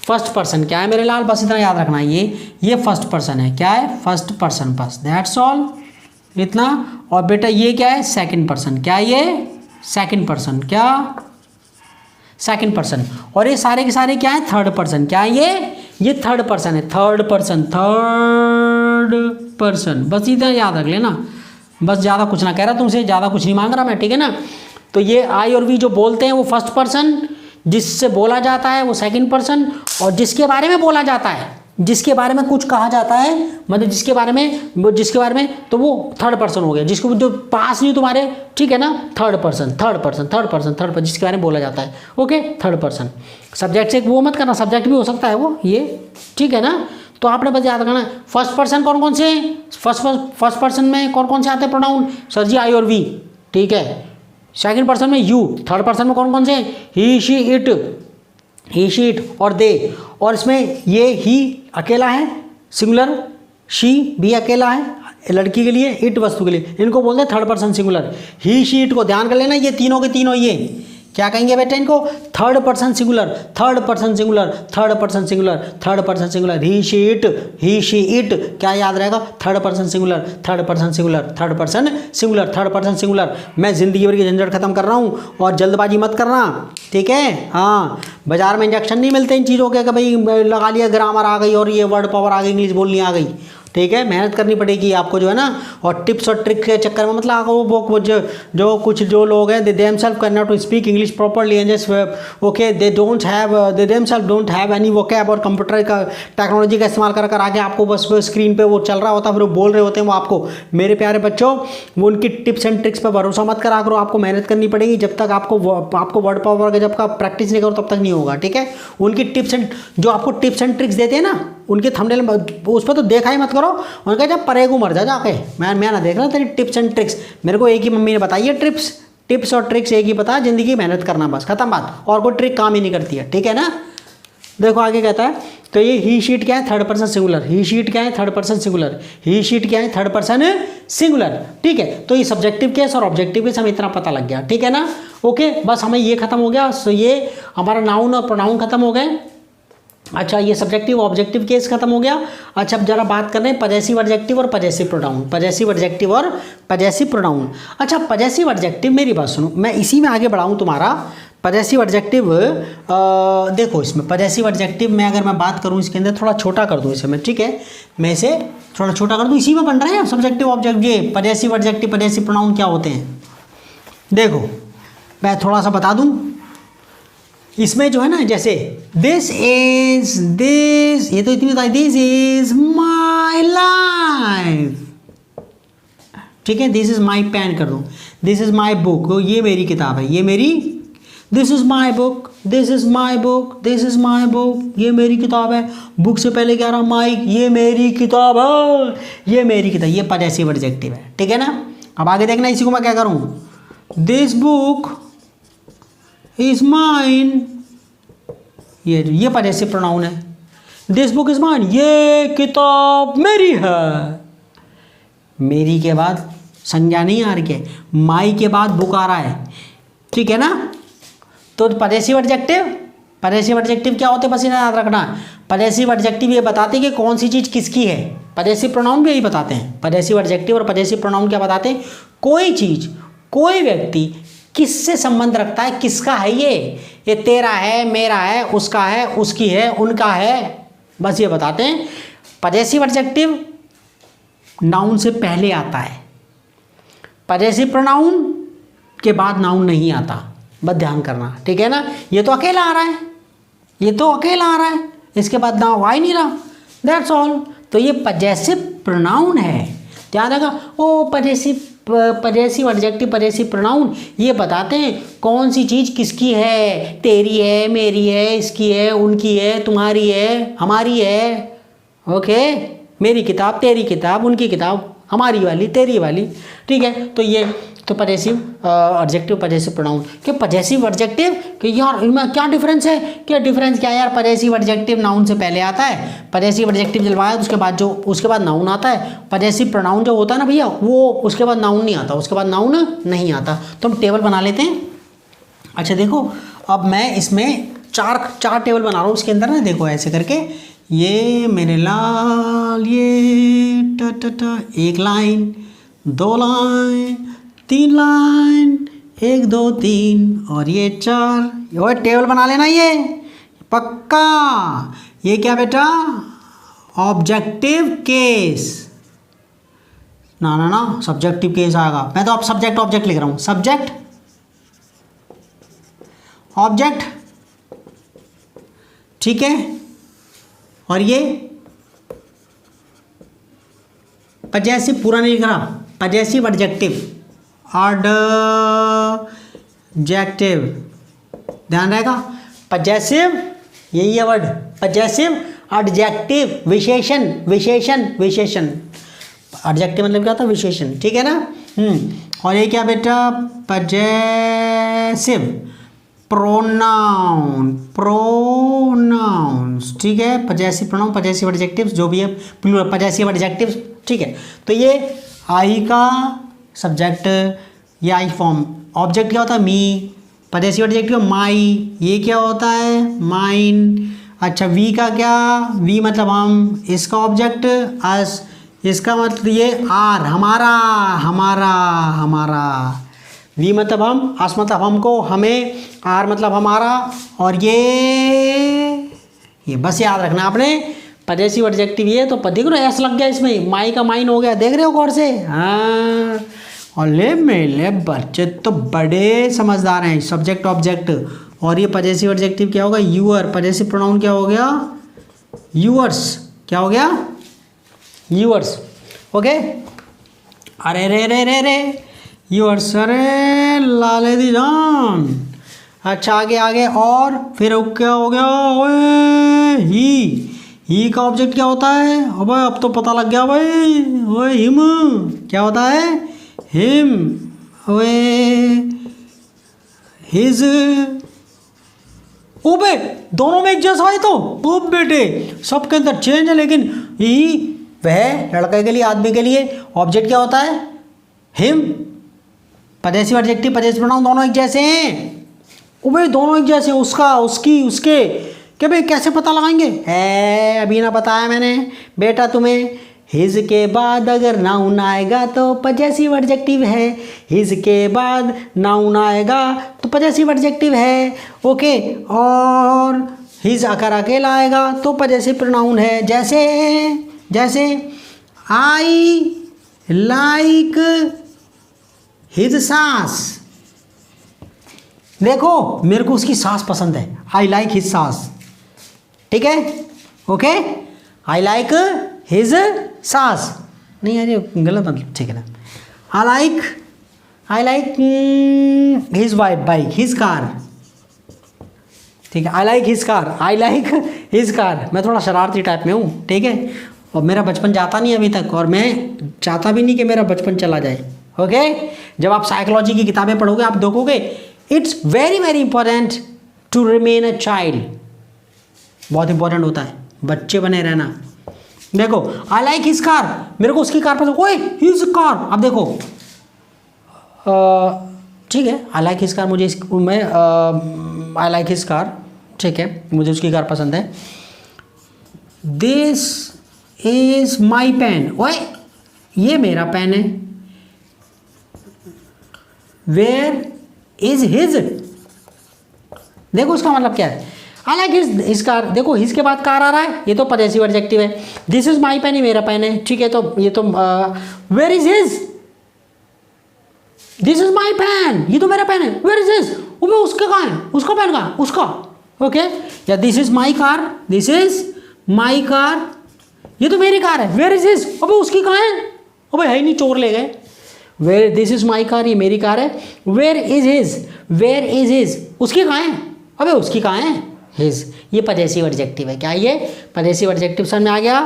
Speaker 1: First person. क्या है मेरे लाल? बस इतना याद रखना, ये फर्स्ट पर्सन है। क्या है? फर्स्ट पर्सन, बस दैट्स ऑल, इतना। और बेटा ये क्या है? Second person. क्या ये? Second person. क्या? Second person. और ये सारे के सारे क्या है? Third person. क्या है ये थर्ड पर्सन है। थर्ड पर्सन, बस इतना याद रख लेना, बस ज़्यादा कुछ ना कह रहा तुमसे, ज़्यादा कुछ नहीं मांग रहा मैं, ठीक है ना। तो ये आई और वी जो बोलते हैं वो फर्स्ट पर्सन, जिससे बोला जाता है वो सेकंड पर्सन, और जिसके बारे में बोला जाता है, जिसके बारे में कुछ कहा जाता है, मतलब जिसके बारे में तो वो थर्ड पर्सन हो गया। जिसको जो पास नहीं तुम्हारे, ठीक है ना, थर्ड पर्सन, जिसके बारे में बोला जाता है, ओके, थर्ड पर्सन। सब्जेक्ट से वो मत करना, सब्जेक्ट भी हो सकता है वो, ये ठीक है ना। तो आपने बस याद रखना, फर्स्ट पर्सन कौन कौन से, फर्स्ट पर्सन में कौन कौन से आते हैं प्रोनाउन? सर जी आई और वी, ठीक है। सेकंड पर्सन में यू, थर्ड पर्सन में कौन कौन से? ही शी इट और दे। और इसमें ये ही अकेला है सिंगुलर, शी भी अकेला है लड़की के लिए, इट वस्तु के लिए, इनको बोलते हैं third person singular. He she it को ध्यान कर लेना, ये तीनों के तीनों ये क्या कहेंगे बेटा इनको? Third person singular, third person singular, third person singular, third person singular. He she it, he she it, क्या याद रहेगा? Third person singular, third person singular, third person singular, third person singular. मैं जिंदगी भर की झंझट खत्म कर रहा हूँ और जल्दबाजी मत करना, ठीक है? हाँ, बाजार में इंजेक्शन नहीं मिलते इन चीज़ों के कि भाई लगा लिया, ग्रामर आ गई और ये वर्ड पावर आ गई, इंग्लिश बोलनी आ गई, ठीक है? मेहनत करनी पड़ेगी आपको जो है ना। और टिप्स और ट्रिक के चक्कर में मतलब आपको वो जो लोग हैं, they themselves can not to speak English properly and just okay, they themselves don't have any vocab, और कंप्यूटर का टेक्नोलॉजी का इस्तेमाल कर कर आगे आपको बस स्क्रीन पे वो चल रहा होता है, फिर वो बोल रहे होते हैं वो आपको। मेरे प्यारे बच्चों, वो उनकी टिप्स एंड ट्रिक्स पर भरोसा मत करा करो, आपको मेहनत करनी पड़ेगी। जब तक आपको वर्ड पावर का जब का प्रैक्टिस नहीं करो तब तक नहीं होगा, ठीक है? उनकी टिप्स एंड जो आपको टिप्स एंड ट्रिक्स देते हैं ना, उनके थंबनेल में उस पर तो देखा ही मत करो। उनका जब परे को मर जा जाके, मैं ना देख रहा तेरी टिप्स एंड ट्रिक्स। मेरे को एक ही मम्मी ने बताई है, टिप्स और ट्रिक्स एक ही पता, जिंदगी मेहनत करना, बस खत्म बात। और कोई ट्रिक काम ही नहीं करती है, ठीक है ना? देखो आगे कहता है, तो ये ही शीट क्या है? Third person singular. He she it क्या है? Third person singular. He she it क्या है? थर्ड पर्सन सिंगुलर, ठीक है? तो ये सब्जेक्टिव केस और ऑब्जेक्टिव केस हमें इतना पता लग गया, ठीक है ना? ओके, बस हमें ये खत्म हो गया। सो ये हमारा नाउन और प्रोनाउन खत्म हो गए। अच्छा, ये सब्जेक्टिव ऑब्जेक्टिव केस खत्म हो गया। अच्छा, अब जरा बात कर रहे हैं पजेसिव एडजेक्टिव और पजेसिव प्रोनाउन, पजेसिव एडजेक्टिव और पजेसिव प्रोनाउन। अच्छा, पजेसिव एडजेक्टिव, मेरी बात सुनो, मैं इसी में आगे बढ़ाऊँ तुम्हारा। पजेसिव एडजेक्टिव देखो, इसमें पजेसिव एडजेक्टिव में अगर मैं बात करूँ, इसके अंदर थोड़ा छोटा कर दूँ इसे मैं, ठीक है? मैं इसे थोड़ा छोटा कर दूँ, इसी में बन रहे हैं सब्जेक्टिव ऑब्जेक्ट। ये पजेसिव एडजेक्टिव पजेसिव प्रोनाउन क्या होते हैं, देखो मैं थोड़ा सा बता दूँ। इसमें जो है ना, जैसे दिस, ये तो इतनी बताई, दिस इज माई लाइफ, ठीक है? दिस इज माई पेन कर दो, दिस इज माई बुक, ये मेरी किताब है, ये मेरी, this is my book, this is my book, this is my book, ये मेरी किताब है। बुक से पहले क्या रहा? माई, ये मेरी किताब है, ये मेरी किताब, ये पजेसिव एडजेक्टिव है, ठीक है ना? अब आगे देखना, इसी को मैं क्या करूँ, दिस बुक इज माइन, ये पजेसिव प्रोनाउन है। दिस बुक इज माइन, ये किताब मेरी है। मेरी के बाद संज्ञा नहीं आ रही है, माई के बाद बुक आ रहा है, ठीक है ना? तो पजेसिव एडजेक्टिव क्या होते हैं, बस इन्हें याद रखना। पजेसिव एडजेक्टिव ये बताते हैं कि कौन सी चीज़ किसकी है। पजेसिव प्रोनाउन भी यही बताते हैं। पजेसिव एडजेक्टिव और पजेसिव प्रोनाउन क्या बताते हैं? कोई चीज़, कोई व्यक्ति किससे संबंध रखता है, किसका है ये तेरा है, मेरा है, उसका है, उसकी है, उनका है, बस ये बताते हैं। पजेसिव एडजेक्टिव नाउन से पहले आता है, पजेसिव प्रोनाउन के बाद नाउन नहीं आता, बस ध्यान करना, ठीक है ना? ये तो अकेला आ रहा है, ये तो अकेला आ रहा है, इसके बाद नाउन आ ही नहीं रहा, दैट्स ऑल। तो ये पजेसिव प्रोनाउन है, ध्यान रखा। ओ पजेसिव एडजेक्टिव पजेसिव प्रोनाउन ये बताते हैं कौन सी चीज़ किसकी है, तेरी है, मेरी है, इसकी है, उनकी है, तुम्हारी है, हमारी है, ओके? मेरी किताब, तेरी किताब, उनकी किताब, हमारी वाली, तेरी वाली, ठीक है? तो ये तो पजेसिव एडजेक्टिव पजेसिव प्रोनाउन के पजेसिव एडजेक्टिव कि यार इनमें क्या डिफरेंस है, क्या डिफरेंस क्या है यार? पजेसिव एडजेक्टिव नाउन से पहले आता है, पजेसिव एडजेक्टिव जलवाया उसके बाद नाउन आता है। पजेसिव प्रोनाउन जो होता है ना भैया, वो उसके बाद नाउन नहीं आता, उसके बाद नाउन नहीं आता। तो हम टेबल बना लेते हैं। अच्छा देखो, अब मैं इसमें चार टेबल बना रहा हूँ उसके अंदर ना, देखो ऐसे करके, ये मेरे लाल, ये एक लाइन, दो लाइन, तीन लाइन, 1 2 3 और ये 4, और टेबल बना लेना ये पक्का। ये क्या बेटा? ऑब्जेक्टिव केस, ना सब्जेक्टिव केस आएगा। मैं तो अब सब्जेक्ट ऑब्जेक्ट लिख रहा हूँ, सब्जेक्ट ऑब्जेक्ट, ठीक है? और ये पजेसिव पूरा नहीं लिख रहा, पजेसिव एडजेक्टिव, एडजेक्टिव, ध्यान रहेगा। पजेसिव, यही है वर्ड, पजेसिव एडजेक्टिव, विशेषण, एडजेक्टिव मतलब क्या होता है? विशेषण, ठीक है ना? और ये क्या बेटा? पजेसिव प्रोनाउंस, ठीक है? पजेसिव प्रोनाउन, पजेसिव एडजेक्टिव्स जो भी है, प्लूरल पजेसिव एडजेक्टिव्स, ठीक है? तो ये आई का सब्जेक्ट, ये आई फॉर्म, ऑब्जेक्ट क्या होता है? मी, पजेसिव एडजेक्टिव माई, ये क्या होता है माइन। अच्छा वी का क्या, वी मतलब हम, इसका ऑब्जेक्ट अस, इसका मतलब ये आर हमारा, हमारा हमारा, वी मतलब हम, अस मतलब हमको हमें, आर मतलब हमारा, और ये बस याद रखना आपने पजेसिव एडजेक्टिव ये तो देख रहे हो एस लग गया इसमें, माई का माइन हो गया, देख रहे हो गौर से। हाँ और ले मेले बच्चे तो बड़े समझदार हैं। सब्जेक्ट ऑब्जेक्ट और ये पजेसिव एडजेक्टिव क्या होगा यूअर, पजेसिव प्रोनाउन क्या हो गया यूअर्स, क्या हो गया यूअर्स। ओके अरे रे रे रे रे यूअर्स, अरे लाले दी जान। अच्छा आगे आगे और फिर क्या हो गया ओए ही का ऑब्जेक्ट क्या होता है, अबे अब तो पता लग गया भाई, ओए हिम क्या होता है हिम, ओए हिज, ओबे दोनों में एक जैसा है तो ओ बेटे सबके अंदर चेंज है, लेकिन ही वह लड़के के लिए आदमी के लिए ऑब्जेक्ट क्या होता है him, possessive adjective possessive pronoun दोनों एक जैसे हैं, ओबे दोनों एक जैसे, उसका उसकी उसके, क्या भाई कैसे पता लगाएंगे है, अभी ना बताया मैंने बेटा तुम्हें। हिज के बाद अगर नाउन आएगा तो पजेसिव एडजेक्टिव है, हिज के बाद नाउन आएगा तो पजेसिव एडजेक्टिव है। ओके और हिज अगर अकेला आएगा तो पजेसिव प्रोनाउन है, जैसे जैसे आई लाइक हिज सास, देखो मेरे को उसकी सास पसंद है, आई लाइक हिज सास, ठीक है ओके आई लाइक हिज सास, नहीं यार ये गलत मतलब, ठीक है ना, आई like his wife bike his car, ठीक है I like his car, I like his car. मैं थोड़ा शरारती टाइप में हूँ, ठीक है, और मेरा बचपन जाता नहीं अभी तक, और मैं चाहता भी नहीं कि मेरा बचपन चला जाए। ओके जब आप साइकोलॉजी की किताबें पढ़ोगे आप देखोगे it's very very important to remain a child, बहुत इंपॉर्टेंट होता है बच्चे बने रहना। देखो आई लाइक हिज कार, मेरे को उसकी कार पसंद, ओए हिज कार, अब देखो ठीक है आई लाइक हिज कार, मुझे मैं आई लाइक हिज कार, ठीक है मुझे उसकी कार पसंद है। दिस इज माई पेन, ओए ये मेरा पेन है, वेयर इज हिज, देखो उसका मतलब क्या है, आई लाइक हिज कार, देखो हिज के बाद कार आ रहा है, ये तो पजेसिव एडजेक्टिव है, दिस इज माई पेन, ये मेरा पेन है, ठीक है, तो ये तो where is his, this is my pen, ये तो मेरा पेन है, वेयर इज हिज, वो उसके कहाँ है, उसका पेन कहाँ, उसका, ओके या this is my car, this is my car, ये तो मेरी कार है, वेयर इज हिज, अबे उसकी कहाँ है, अबे है ही नहीं, चोर ले गए, where this is my car, ये मेरी कार है, वेयर इज हिज, उसकी कहाँ है, अबे उसकी कहाँ है हिज, ये पजेसिव एडजेक्टिव है, क्या ये पजेसिव एडजेक्टिव समझ में आ गया।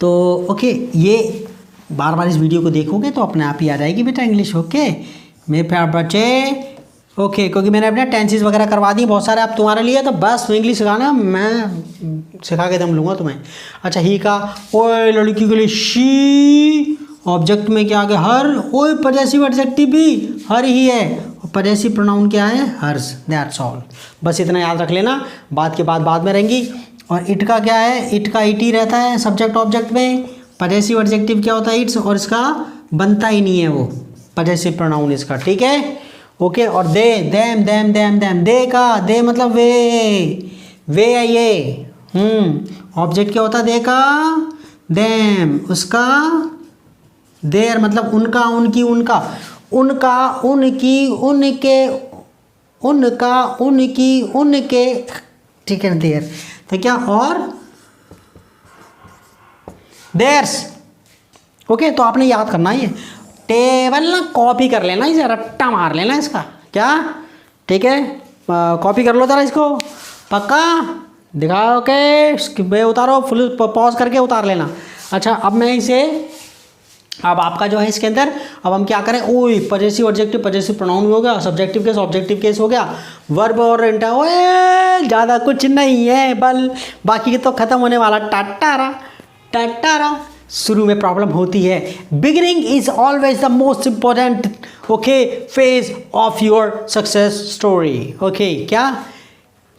Speaker 1: तो ओके ये बार बार इस वीडियो को देखोगे तो अपने आप ही आ जाएगी बेटा इंग्लिश, ओके मेरे प्यारे बच्चे, ओके क्योंकि मैंने अपने टेंसेस वगैरह करवा दी बहुत सारे, अब तुम्हारे लिए तो बस इंग्लिश सिखाना, मैं सिखा के दम लूँगा तुम्हें। अच्छा ही का ओए लड़की के लिए शी, ऑब्जेक्ट में क्या आ गया हर, ओए पजेसिव एडजेक्टिव भी हर ही है, और पजेसिव प्रोनाउन क्या है हर्स, दैट्स ऑल, बस इतना याद रख लेना, बात की बात बाद में रहेंगी। और इट का क्या है, इट का इट ही रहता है सब्जेक्ट ऑब्जेक्ट में, पजेसिव एडजेक्टिव क्या होता है इट्स, और इसका बनता ही नहीं है वो पजेसिव प्रोनाउन इसका, ठीक है ओके। और they them them them them, they का दे मतलब वे है ये, ऑब्जेक्ट क्या होता है दे का, देम उसका, देर मतलब उनका उनकी उनका, उनका उनकी उनके, उनका उनकी उनके, ठीक है देर, तो क्या और देर्स, ओके तो आपने याद करना ये टेबल ना कॉपी कर लेना, इसे रट्टा मार लेना इसका, क्या ठीक है कॉपी कर लो जरा इसको, पक्का दिखाओ के उतारो, फुल पॉज करके उतार लेना। अच्छा अब मैं इसे, अब आपका जो है इसके अंदर, अब हम क्या करें, ओए पजेसिव एडजेक्टिव पजेसिव प्रोनाउन हो गया, सब्जेक्टिव केस ऑब्जेक्टिव केस हो गया, वर्ब और इंटा, ओए ज़्यादा कुछ नहीं है बल, बाकी तो ख़त्म होने वाला, टाटारा टाटारा शुरू में प्रॉब्लम होती है। Beginning is always the most important okay phase of your success story. Okay, क्या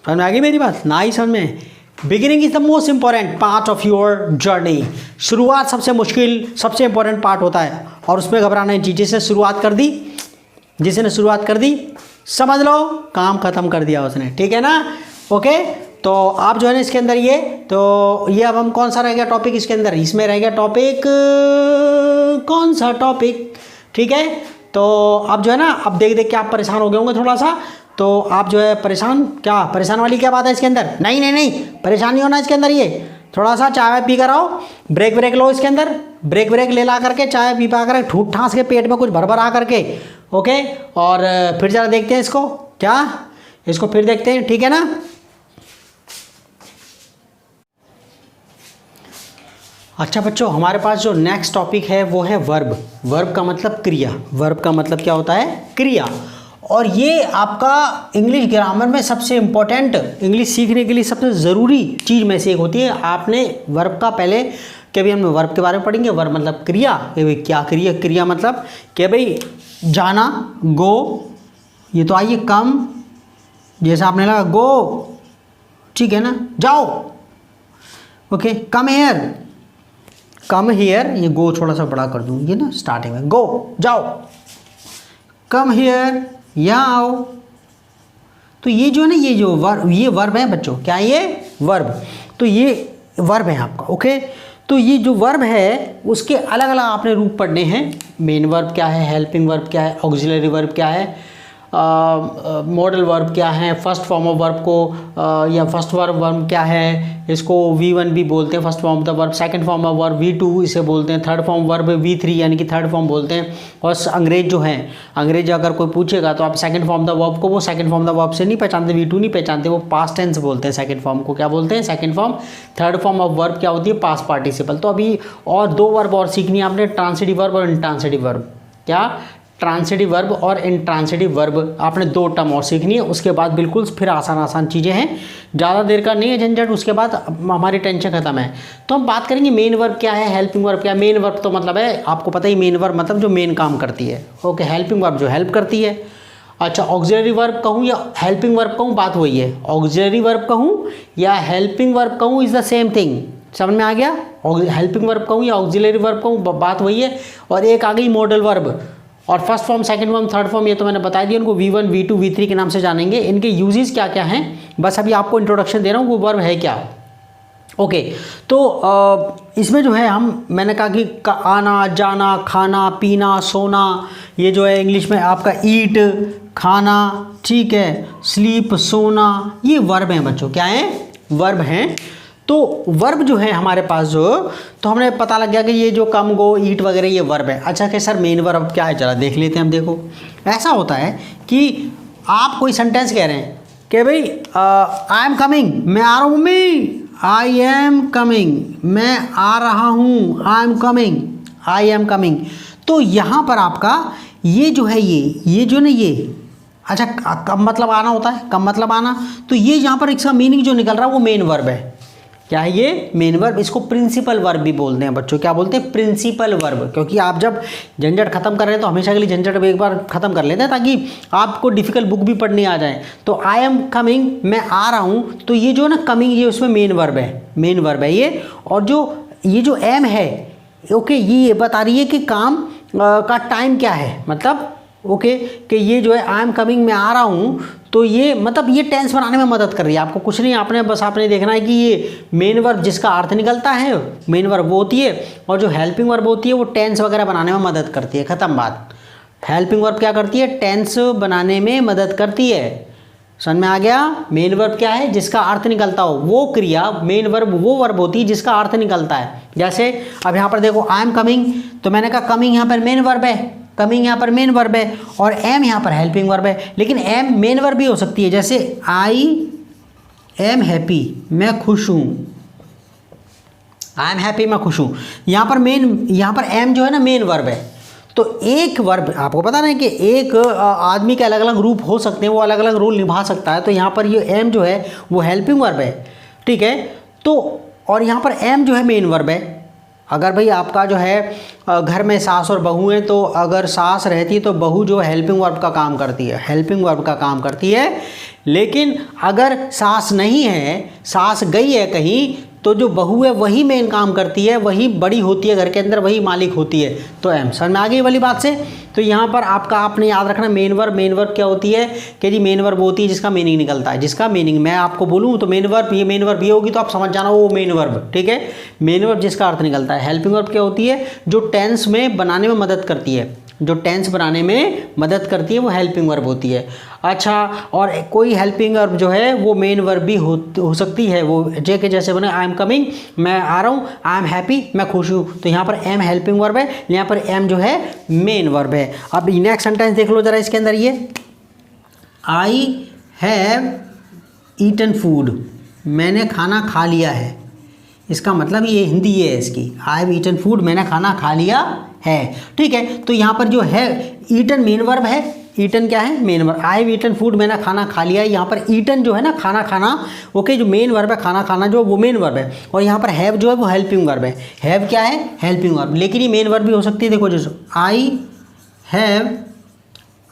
Speaker 1: समझ में आ गई मेरी बात? ना ही समझ में। Beginning is the most important part of your journey. शुरुआत सबसे मुश्किल, सबसे इंपॉर्टेंट पार्ट होता है, और उसमें घबराना नहीं चाहिए। जिसने शुरुआत कर दी, जिसने शुरुआत कर दी, समझ लो काम खत्म कर दिया उसने, ठीक है ना? ओके, तो आप जो है ना इसके अंदर ये अब हम कौन सा रह गया टॉपिक इसके अंदर? इसमें रह गया टॉपिक, कौन सा टॉपिक? ठीक है, तो अब जो है ना, अब देख देख के आप परेशान हो गए होंगे थोड़ा सा, तो आप जो है परेशान वाली क्या बात है इसके अंदर? नहीं नहीं नहीं, परेशान नहीं होना इसके अंदर। ये थोड़ा सा चाय पी कर आओ, ब्रेक लो इसके अंदर, ब्रेक ले ला करके चाय पी पा कर ठूठ ठांस के पेट में कुछ भर आ करके, ओके, और फिर जरा देखते हैं इसको, क्या इसको फिर देखते हैं, ठीक है ना? अच्छा बच्चों, हमारे पास जो नेक्स्ट टॉपिक है वो है वर्ब। वर्ब का मतलब क्रिया। वर्ब का मतलब क्या होता है? क्रिया। और ये आपका इंग्लिश ग्रामर में सबसे इम्पोर्टेंट, इंग्लिश सीखने के लिए सबसे ज़रूरी चीज़ में से एक होती है। आपने वर्ब का पहले कभी हम वर्ब के बारे में पढ़ेंगे। वर्ब मतलब क्रिया, कि भाई क्या क्रिया? क्रिया मतलब कि भाई जाना, गो, ये तो आइए कम, जैसे आपने लगा गो, ठीक है ना, जाओ, okay, come here, come here, ये गो थोड़ा सा बड़ा कर दूँ, ये ना स्टार्टिंग में, गो जाओ, कम हेयर, यहाँ आओ। तो ये जो है ना, ये वर्ब है बच्चों, क्या ये वर्ब? तो ये वर्ब है आपका, ओके। तो ये जो वर्ब है उसके अलग अलग आपने रूप पढ़ने हैं। मेन वर्ब क्या है, हेल्पिंग वर्ब क्या है, ऑक्सिलरी वर्ब क्या है, मॉडल वर्ब क्या है, फर्स्ट फॉर्म ऑफ वर्ब को या फर्स्ट वर्ब क्या है, इसको V1 भी बोलते हैं, first form of the verb. Second form of verb V2 इसे बोलते हैं। थर्ड फॉर्म वर्ब V3 यानी कि थर्ड फॉर्म बोलते हैं। और अंग्रेज जो हैं, अंग्रेज अगर कोई पूछेगा तो आप सेकंड फॉर्म द वर्ब को, वो सेकंड फॉर्म द वर्ब से नहीं पहचानते, V2 नहीं पहचानते, वो पास्ट टेंस बोलते हैं सेकंड फॉर्म को। क्या बोलते हैं? Second form. Third form of verb क्या होती है? Past participle. तो अभी और दो वर्ब और सीखनी है आपने, ट्रांसिटिव वर्ब और इंट्रांसिटिव वर्ब। क्या? ट्रांसिटिव वर्ब और इंट्रांसिटिव वर्ब आपने दो टर्म और सीखनी है। उसके बाद बिल्कुल फिर आसान चीज़ें हैं, ज़्यादा देर का नहीं है झंझट, उसके बाद हमारी टेंशन खत्म है। तो हम बात करेंगे मेन वर्ब क्या है, हेल्पिंग वर्ब क्या है। मेन वर्ब तो मतलब है, आपको पता ही, मेन वर्ब मतलब जो मेन काम करती है, ओके। हेल्पिंग वर्ब जो हेल्प करती है। अच्छा, ऑक्सिलरी वर्ब कहूँ या हेल्पिंग वर्ब कहूँ, बात वही है। ऑक्सिलरी वर्ब कहूँ या हेल्पिंग वर्ब कहूँ, इज़ द सेम थिंग। समझ में आ गया? हेल्पिंग वर्ब कहूँ या ऑक्सिलरी वर्ब कहूँ, बात वही है। और एक आ गई मॉडल वर्ब, और first form, second form, third form, ये तो मैंने बता दिया। उनको V1, V2, V3 के नाम से जानेंगे। इनके यूजेस क्या क्या हैं, बस अभी आपको इंट्रोडक्शन दे रहा हूँ, वो वर्ब है क्या, ओके। तो इसमें जो है मैंने कहा कि आना, जाना, खाना, पीना, सोना, ये जो है इंग्लिश में आपका ईट, खाना, ठीक है, स्लीप, सोना, ये वर्ब हैं बच्चों। क्या है? वर्ब हैं। तो वर्ब जो है हमारे पास तो हमने पता लग गया कि ये जो कम, गो, ईट वगैरह ये वर्ब है। अच्छा कि सर मेन वर्ब क्या है, चला देख लेते हैं हम। देखो, ऐसा होता है कि आप कोई सेंटेंस कह रहे हैं कि भाई आई एम कमिंग, मैं आ रहा हूँ मम्मी, आई एम कमिंग, मैं आ रहा हूँ, I am coming, I am coming. तो यहाँ पर आपका ये जो है, ये जो ना, ये अच्छा कम मतलब आना होता है, कम मतलब आना। तो ये यहाँ पर इसका मीनिंग जो निकल रहा है वो मेन वर्ब है। क्या है ये? Main verb. इसको प्रिंसिपल वर्ब भी बोलते हैं बच्चों। क्या बोलते हैं? Principal verb. क्योंकि आप जब झंझट खत्म कर रहे हैं तो हमेशा के लिए झंझट एक बार खत्म कर लेते हैं, ताकि आपको डिफिकल्ट बुक भी पढ़नी आ जाए। तो आई एम कमिंग, मैं आ रहा हूँ, तो ये जो ना कमिंग, ये उसमें मेन वर्ब है, मेन वर्ब है ये। और ये जो एम है, ओके, ये बता रही है कि काम का टाइम क्या है, मतलब ओके, कि ये जो है आई एम कमिंग, मैं आ रहा हूँ, तो ये मतलब ये टेंस बनाने में मदद कर रही है आपको। कुछ नहीं, आपने देखना है कि ये मेन वर्ब जिसका अर्थ निकलता है, मेन वर्ब वो होती है, और जो हेल्पिंग वर्ब होती है वो टेंस वगैरह बनाने में मदद करती है। ख़त्म बात। हेल्पिंग वर्ब क्या करती है? टेंस बनाने में मदद करती है। समझ में आ गया? मेन वर्ब क्या है? जिसका अर्थ निकलता हो वो क्रिया। मेन वर्ब वो वर्ब होती है जिसका अर्थ निकलता है। जैसे अब यहाँ पर देखो, आई एम कमिंग, तो मैंने कहा कमिंग यहाँ पर मेन वर्ब है, कमिंग यहाँ पर मेन वर्ब है, और एम यहाँ पर हेल्पिंग वर्ब है। लेकिन एम मेन वर्ब भी हो सकती है, जैसे आई एम हैप्पी, मैं खुश हूँ, आई एम हैप्पी, मैं खुश हूँ। यहाँ पर एम जो है ना मेन वर्ब है। तो एक वर्ब, आपको पता ना कि एक आदमी के अलग अलग रूप हो सकते हैं, वो अलग अलग रोल निभा सकता है। तो यहाँ पर ये एम जो है वो हेल्पिंग वर्ब है, ठीक है। तो और यहाँ पर एम जो है मेन वर्ब है, अगर भाई आपका जो है घर में सास और बहू है, तो अगर सास रहती है तो बहू जो हेल्पिंग वर्ब का काम करती है, हेल्पिंग वर्ब का काम करती है। लेकिन अगर सास नहीं है, सास गई है कहीं, तो जो बहू है वही मेन काम करती है, वही बड़ी होती है घर के अंदर, वही मालिक होती है। तो एम समझ में आ गई वाली बात से। तो यहाँ पर आपका आपने याद रखना मेन वर्ब। मेन वर्ब क्या होती है कि जी मेन वर्ब होती है जिसका मीनिंग निकलता है, जिसका मीनिंग मैं आपको बोलूँ तो मेन वर्ब ये होगी तो आप समझ जाना वो मेन वर्ब, ठीक है। मेन वर्ब जिसका अर्थ निकलता है। हेल्पिंग वर्ब क्या होती है, जो टेंस में बनाने में मदद करती है, जो टेंस बनाने में मदद करती है वो हेल्पिंग वर्ब होती है। अच्छा, और कोई हेल्पिंग वर्ब जो है वो मेन वर्ब भी हो सकती है। वो जैसे बने आई एम कमिंग, मैं आ रहा हूँ, आई एम हैप्पी, मैं खुश हूँ, तो यहाँ पर एम हेल्पिंग वर्ब है, यहाँ पर एम जो है मेन वर्ब है। अब नेक्स्ट सेंटेंस देख लो जरा इसके अंदर, ये आई हैव ईटन फूड, मैंने खाना खा लिया है। इसका मतलब ये हिंदी ये है इसकी, आई हैव ईटन फूड, मैंने खाना खा लिया है, ठीक है। तो यहाँ पर जो है ईटन मेन वर्ब है, ईटन क्या है main verb. I have eaten food, मैंने खाना खा लिया है। यहाँ पर ईटन जो है ना खाना खाना, ओके, जो मेन वर्ब है खाना खाना जो वो मेन वर्ब है, और यहाँ पर हैव जो है वो हेल्पिंग वर्ब है। हैव क्या है हेल्पिंग वर्ब, लेकिन ये मेन वर्ब भी हो सकती है। देखो जैसे आई हैव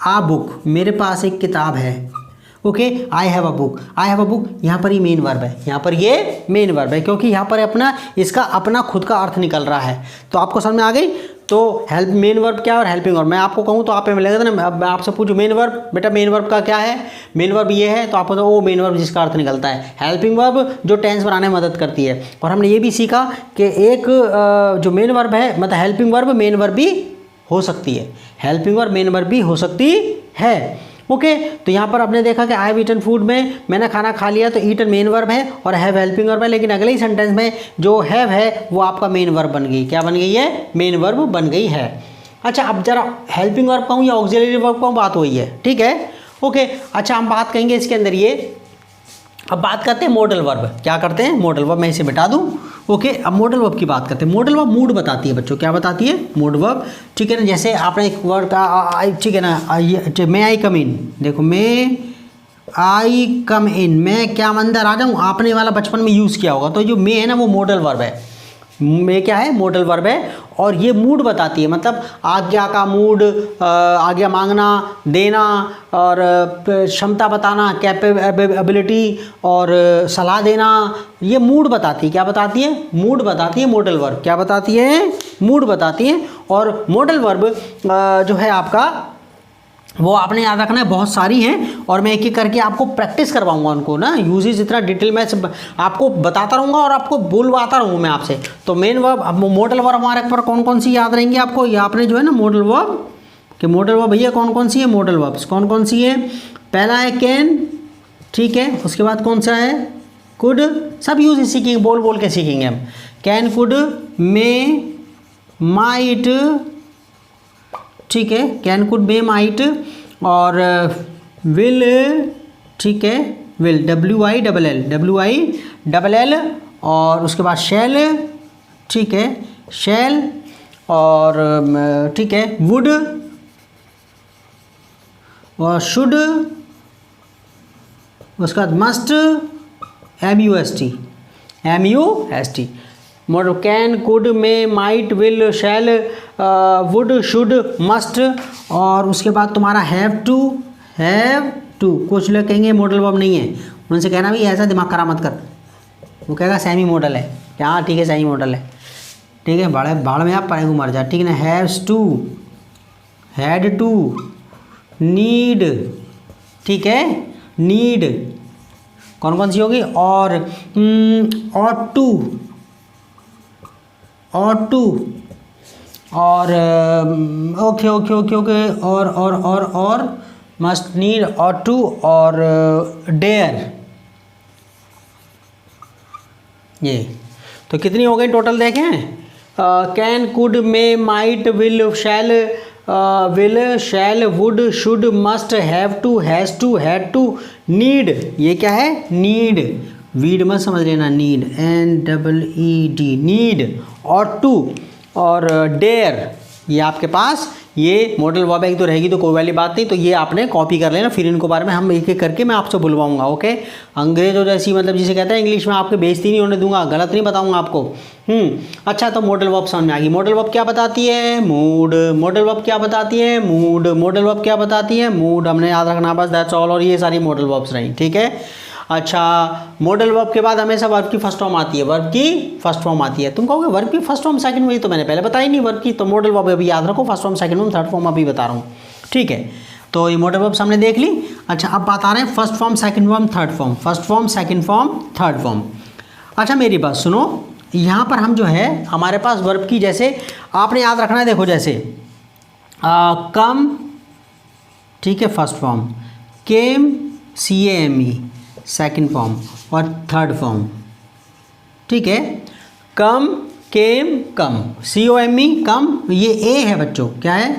Speaker 1: आ बुक, मेरे पास एक किताब है, okay. I have a book, I have a book, यहाँ पर ये मेन वर्ब है, यहाँ पर ये मेन वर्ब है, क्योंकि यहाँ पर इसका अपना खुद का अर्थ निकल रहा है। तो आपको समझ में आ गई। तो हेल्प मेन वर्ब क्या है और हेल्पिंग वर्ब। मैं आपको कहूँ तो आप लगेगा ना, मैं आपसे पूछूँ मेन वर्ब, बेटा मेन वर्ब का क्या है, मेन वर्ब ये है, तो आपको तो वो मेन वर्ब जिसका अर्थ निकलता है। हेल्पिंग वर्ब जो टेंस बनाने में मदद करती है। और हमने ये भी सीखा कि एक जो मेन वर्ब है, मतलब हेल्पिंग वर्ब मेन वर्ब भी हो सकती है, हेल्पिंग वर्ब मेन वर्ब भी हो सकती है, ओके। तो यहाँ पर आपने देखा कि आई हैव ईटन फूड में मैंने खाना खा लिया, तो ईटन मेन वर्ब है और हैव हेल्पिंग वर्ब है। लेकिन अगले ही सेंटेंस में जो हैव है वो आपका मेन वर्ब बन गई। क्या बन गई है, मेन वर्ब बन गई है। अच्छा, अब जरा हेल्पिंग वर्ब कहूँ या ऑक्सिलरी वर्ब कहूँ, बात वही है, ठीक है, ओके। अच्छा, हम बात करेंगे इसके अंदर ये, अब बात करते हैं मॉडल वर्ब। क्या करते हैं मॉडल वर्ब, मैं इसे मिटा दूं, ओके। अब मॉडल वर्ब की बात करते हैं। मॉडल वर्ब मूड बताती है बच्चों, क्या बताती है, मूड वर्ब, ठीक है ना। जैसे आपने एक वर्ड का, ठीक है ना, मे आई कम इन, देखो मे आई कम इन, मैं क्या अंदर आ जाऊँ, आपने वाला बचपन में यूज़ किया होगा। तो जो मे है ना वो मॉडल वर्ब है, में क्या है मॉडल वर्ब है, और ये मूड बताती है, मतलब आज्ञा का मूड, आज्ञा मांगना, देना, और क्षमता बताना, कैपेबिलिटी, और सलाह देना, ये मूड बताती है। क्या बताती है, मूड बताती है मॉडल वर्ब। क्या बताती है, मूड बताती है। और मॉडल वर्ब जो है आपका वो आपने याद रखना है, बहुत सारी हैं, और मैं एक एक करके आपको प्रैक्टिस करवाऊंगा उनको ना, यूजेस इतना डिटेल में आपको बताता रहूँगा और आपको बोलवाता रहूँगा मैं आपसे। तो मेन वर्ब, अब मॉडल वर्ब हमारे पर कौन कौन सी याद रहेंगी आपको, ये आपने जो है ना मॉडल वर्ब, कि मॉडल वर्ब भैया कौन कौन सी है, मॉडल वर्ब्स कौन कौन सी है। पहला है कैन, ठीक है, उसके बाद कौन सा है कुड, सब यूज सीखेंगे, बोल बोल के सीखेंगे हम। कैन, कुड, मे, माइट, ठीक है, कैन, कुड, मे, माइट, और विल, ठीक है, विल, WILL, और उसके बाद शैल, ठीक है, शैल, और ठीक है, वुड, और शुड, उसके बाद must, MUST, modal can, could, may, might, will, shall, would, should, must, और उसके बाद तुम्हारा हैव टू। कुछ लोग कहेंगे मॉडल वर्ब नहीं है, उनसे कहना भी ऐसा दिमाग खराब मत कर, वो कहेगा सेमी मॉडल है। हाँ ठीक है, सेमी मॉडल है, ठीक है, भाड़ में आप पढ़ेंगे मर जा, ठीक है ना। Haves to, had to, need, ठीक है, नीड कौन कौन सी होगी, और ऑट टू, और ओके, और मस्ट, नीड, ऑट टू, और डेयर। ये तो कितनी हो गई टोटल देखें, can, could, may, might, will, shall, would, should, must, have to, has to, had to, need, ये क्या है नीड, वीड मत समझ लेना, नीड, NEED, नीड, और टू, और डेयर, ये आपके पास ये मॉडल वर्ब एक तो रहेगी तो कोई वाली बात नहीं, तो ये आपने कॉपी कर लेना, फिर इनको बारे में हम एक एक करके मैं आपसे बुलवाऊंगा। ओके, अंग्रेज और जैसी मतलब जिसे कहते हैं इंग्लिश में आपके बेइज्जती नहीं होने दूंगा, गलत नहीं बताऊंगा आपको। अच्छा, तो मॉडल वर्ब समझ में आ गई। मॉडल वर्ब क्या बताती है? मूड। मॉडल वर्ब क्या बताती है? मूड। मॉडल वर्ब क्या बताती है? मूड। हमने याद रखना बस, दैट्स ऑल। और ये सारी मॉडल वर्ब्स रही, ठीक है। अच्छा, मॉडल वर्ब के बाद हमेशा वर्ब की फर्स्ट फॉर्म आती है, वर्ब की फर्स्ट फॉर्म आती है। तुम कहोगे वर्ब की फर्स्ट फॉर्म सेकंड फॉर्म, ये तो मैंने पहले बताई नहीं वर्ब की, तो मॉडल वर्ब अभी याद रखो, first form second form third form अभी बता रहा हूँ, ठीक है। तो ये मॉडल वर्ब हमने देख ली। अच्छा, अब बता रहे हैं first form second form third form, first form second form third form. अच्छा, मेरी बात सुनो, यहाँ पर हम जो है हमारे पास वर्ब की जैसे आपने याद रखना है, देखो जैसे कम, ठीक है, फर्स्ट फॉर्म, केम, CAME सेकंड फॉर्म, और थर्ड फॉर्म, ठीक है। कम, केम, कम, COME कम, ये ए है बच्चों, क्या है?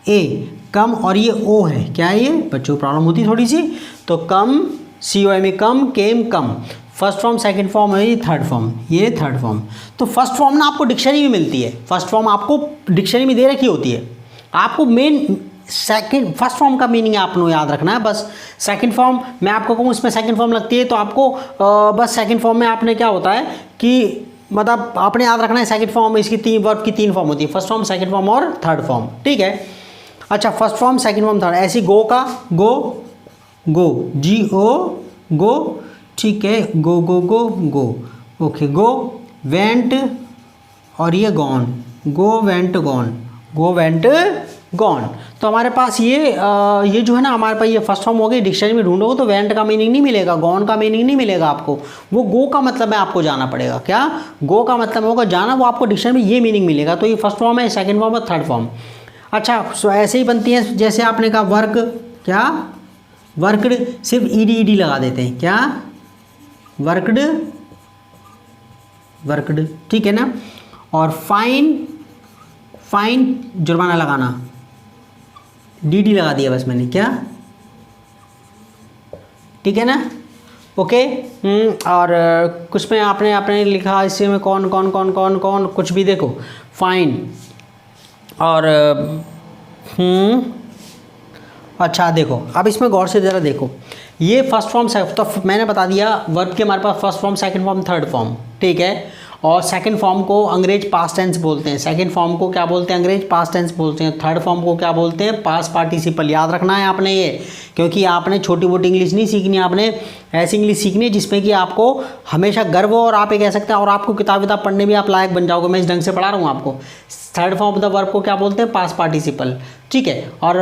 Speaker 1: ए, कम, और ये ओ है, क्या है ये बच्चों? प्रॉब्लम होती थोड़ी सी, तो कम, COME कम, केम कम, फर्स्ट फॉर्म सेकंड फॉर्म है ये थर्ड फॉर्म, ये थर्ड फॉर्म। तो फर्स्ट फॉर्म ना आपको डिक्शनरी में मिलती है, फर्स्ट फॉर्म आपको डिक्शनरी में दे रखी होती है, आपको मेन सेकंड फर्स्ट फॉर्म का मीनिंग आपको याद रखना है बस। सेकंड फॉर्म मैं आपको कहूँ इसमें सेकंड फॉर्म लगती है, तो आपको बस सेकंड फॉर्म में आपने क्या होता है कि मतलब आपने याद रखना है सेकंड फॉर्म में इसकी तीन वर्ब की तीन फॉर्म होती है, फर्स्ट फॉर्म सेकंड फॉर्म और थर्ड फॉर्म, ठीक है। अच्छा, first form second form third, ऐसी गो का गो, गो, GO गो, ठीक है, गो गो गो गो, ओके, गो, वेंट, और ये gone, go went gone, go went gone. तो हमारे पास ये जो है ना हमारे पास ये फर्स्ट फॉर्म हो गई। डिक्शनरी में ढूंढोगे तो वेंट का मीनिंग नहीं मिलेगा, गॉन का मीनिंग नहीं मिलेगा आपको, वो गो का मतलब है, आपको जाना पड़ेगा। क्या गो का मतलब होगा जाना, वो आपको डिक्शनरी में ये मीनिंग मिलेगा। तो ये फर्स्ट फॉर्म है, सेकंड फॉर्म और थर्ड फॉर्म। अच्छा, सो ऐसे ही बनती है, जैसे आपने कहा वर्क, क्या वर्कड, सिर्फ ED लगा देते हैं, क्या वर्कड, वर्कड, ठीक है ना। और फाइन, फाइन जुर्माना लगाना, DD लगा दिया बस मैंने, क्या, ठीक है ना, ओके। और कुछ में आपने लिखा इससे में कौन कौन कौन कौन कौन कुछ भी देखो, फाइन और अच्छा देखो, अब इसमें गौर से ज़रा देखो, ये फर्स्ट फॉर्म तो मैंने बता दिया वर्ब के हमारे पास first form second form third form, ठीक है। और सेकंड फॉर्म को अंग्रेज पास्ट टेंस बोलते हैं, सेकंड फॉर्म को क्या बोलते हैं? अंग्रेज पास्ट टेंस बोलते हैं। थर्ड फॉर्म को क्या बोलते हैं? Past participle. याद रखना है आपने ये, क्योंकि आपने छोटी मोटी इंग्लिश नहीं सीखनी, आपने ऐसी इंग्लिश सीखनी है जिसमें कि आपको हमेशा गर्व हो, और आप ये कह सकते हैं और आपको किताब पढ़ने में आप लायक बन जाओगे। मैं इस ढंग से पढ़ा रहा हूँ आपको। Third form of the verb को क्या बोलते हैं? पास्ट पार्टिसिपल, ठीक है। और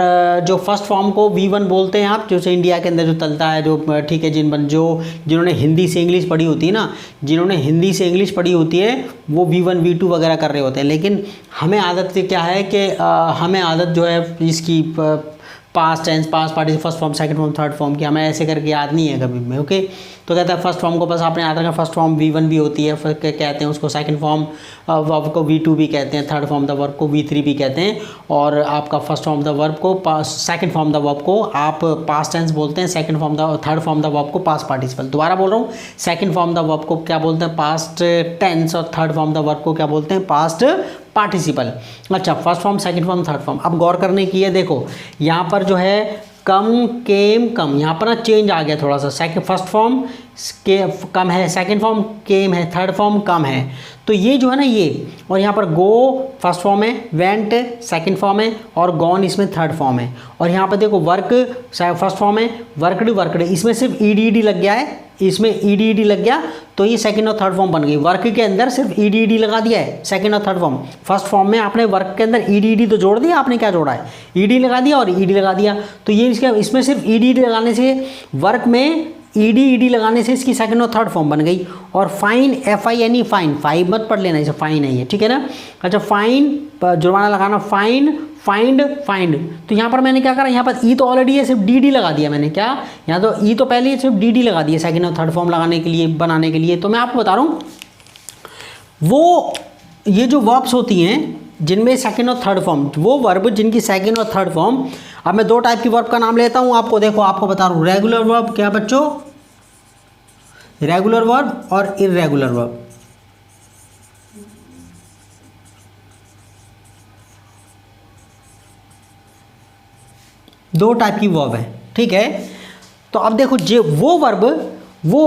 Speaker 1: जो फर्स्ट फॉर्म को V1 बोलते हैं आप, जैसे इंडिया के अंदर जो चलता है, जो ठीक है, जिन्होंने हिंदी से इंग्लिश पढ़ी होती है ना, जिन्होंने हिंदी से इंग्लिश पढ़ी होती है वो V1 V2 वगैरह कर रहे होते हैं। लेकिन हमें आदत से क्या है कि हमें आदत जो है इसकी past tense, past participle, first form second form third form की हमें ऐसे करके याद नहीं है कभी में, ओके। तो कहता है फर्स्ट फॉर्म को बस आपने याद रखा, फर्स्ट फॉर्म V1 भी होती है, फिर कहते हैं उसको सेकंड फॉर्म वर्ब को V2 भी कहते हैं, थर्ड फॉर्म द वर्ब को V3 भी कहते हैं। और आपका फर्स्ट फॉर्म द वर्ब को, सेकंड फॉर्म द वर्ब को आप पास्ट टेंस बोलते हैं, second form the third form the verb को पास्ट पार्टिसिपल। दोबारा बोल रहा हूँ, सेकंड फॉर्म द वर्ब को क्या बोलते हैं? पास्ट टेंस, और थर्ड फॉर्म द वर्ब को क्या बोलते हैं? Past participle. अच्छा, first form second form third form. अब गौर करने की है, देखो यहाँ पर जो है कम, केम, कम, यहाँ पर ना चेंज आ गया थोड़ा सा। सेकंड फर्स्ट फॉर्म के कम है, सेकंड फॉर्म केम है, थर्ड फॉर्म कम है। तो ये जो है ना ये, और यहाँ पर गो फर्स्ट फॉर्म है, वेंट सेकंड फॉर्म है, और गॉन इसमें थर्ड फॉर्म है। और यहाँ पर देखो वर्क फर्स्ट फॉर्म है, वर्कड वर्कड, इसमें सिर्फ ED लग गया है, इसमें ED लग गया, तो ये सेकंड और थर्ड फॉर्म बन गई। वर्क के अंदर सिर्फ ED लगा दिया है, सेकंड और थर्ड फॉर्म। फर्स्ट फॉर्म में आपने वर्क के अंदर ED तो जोड़ दिया, आपने क्या जोड़ा है? ED लगा दिया और ED लगा दिया। तो ये इसमें सिर्फ ED लगाने से, वर्क में ED लगाने से इसकी सेकंड और थर्ड फॉर्म बन गई। और फाइन, FINE, फाइन, फाइन मत पढ़ लेना, इसे फाइन है ये, ठीक है ना। अच्छा, फाइन जुर्माना लगाना, फाइन, फाइंड, फाइंड। तो यहाँ पर मैंने क्या करा, यहाँ पर E तो ऑलरेडी है, सिर्फ DD लगा दिया मैंने। क्या यहाँ तो E तो पहले सिर्फ DD लगा दिया सेकंड और थर्ड फॉर्म लगाने के लिए, बनाने के लिए। तो मैं आपको बता रहा हूँ, वो ये जो वर्ब्स होती हैं जिनमें सेकंड और थर्ड फॉर्म, वो वर्ब जिनकी सेकंड और थर्ड फॉर्म, अब मैं दो टाइप की वर्ब का नाम लेता हूँ आपको। देखो आपको बता रहा हूँ, रेगुलर वर्ब, क्या बच्चों? रेगुलर वर्ब और इर्रेगुलर वर्ब। दो टाइप की वर्ब है, ठीक है। तो अब देखो वो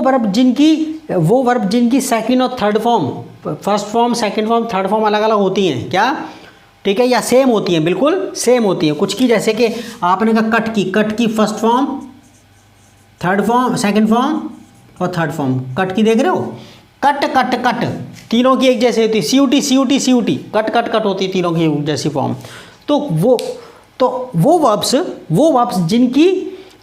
Speaker 1: वर्ब जिनकी सेकंड और third form, first form, second form, third form अलग अलग होती हैं क्या, ठीक है, या सेम होती हैं, बिल्कुल सेम होती हैं कुछ की, जैसे कि आपने कहा कट की first form, third form, second form और थर्ड फॉर्म। कट की देख रहे हो, कट तीनों की एक जैसे होती है, सीयूटी कट होती है तीनों की एक जैसी फॉर्म। तो वो वर्ब्स जिनकी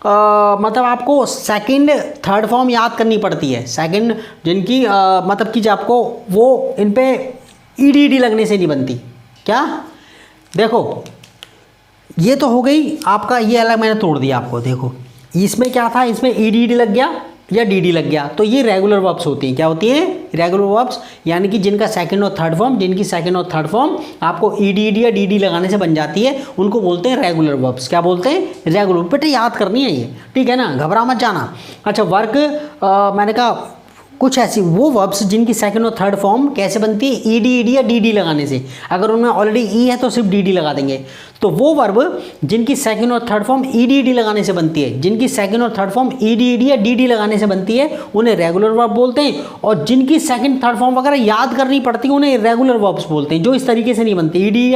Speaker 1: मतलब आपको सेकंड थर्ड फॉर्म याद करनी पड़ती है, सेकंड जिनकी मतलब कि आपको वो इन पे ईडी लगने से नहीं बनती। क्या, देखो ये तो हो गई आपका, ये अलग मैंने तोड़ दिया आपको। देखो इसमें क्या था, इसमें ईडी लग गया या डीडी लग गया, तो ये रेगुलर वर्ब्स होती हैं। क्या होती हैं, रेगुलर वर्ब्स, यानी कि जिनका सेकंड और थर्ड फॉर्म आपको ईडी या डीडी लगाने से बन जाती है, उनको बोलते हैं रेगुलर वर्ब्स। क्या बोलते हैं, रेगुलर। बेटे याद करनी है ये, ठीक है ना, घबरा मत जाना। अच्छा, वर्क मैंने कहा कुछ ऐसी वो वर्ब्स जिनकी सेकंड और थर्ड फॉर्म कैसे बनती है, ईडी या डीडी लगाने से। अगर उनमें ऑलरेडी ई है तो सिर्फ डीडी लगा देंगे। तो वो वर्ब जिनकी सेकंड और थर्ड फॉर्म ईडी लगाने से बनती है, जिनकी सेकंड और थर्ड फॉर्म ईडी या डीडी लगाने से बनती है, उन्हें रेगुलर वर्ब बोलते हैं। और जिनकी सेकंड थर्ड फॉर्म वगैरह याद करनी पड़ती है, उन्हें इर्रेगुलर वर्ब्स बोलते हैं। जो इस तरीके से नहीं बनती, ईडी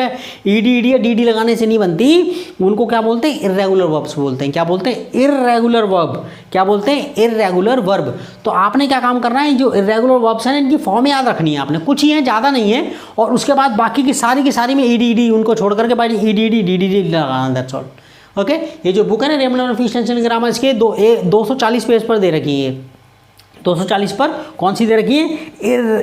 Speaker 1: या डीडी लगाने से नहीं बनती, उनको क्या बोलते हैं, इर्रेगुलर वर्ब्स बोलते हैं। क्या बोलते हैं, इर्रेगुलर वर्ब। क्या बोलते हैं, इर्रेगुलर वर्ब। तो आपने क्या काम करना है, जो इर्रेगुलर वर्ब्स हैं इनकी फॉर्म याद रखनी है आपने, कुछ ही है, ज़्यादा नहीं है। और उसके बाद बाकी की सारी में ईडी उनको छोड़ करके बाकी ईडी लगाना, दैट्स ऑल। ओके, ये जो बुक है ना रेमंड और फिश ग्रामर, इसके 240 पेज पर दे रखी है। 240 पर कौन सी दे रखी है,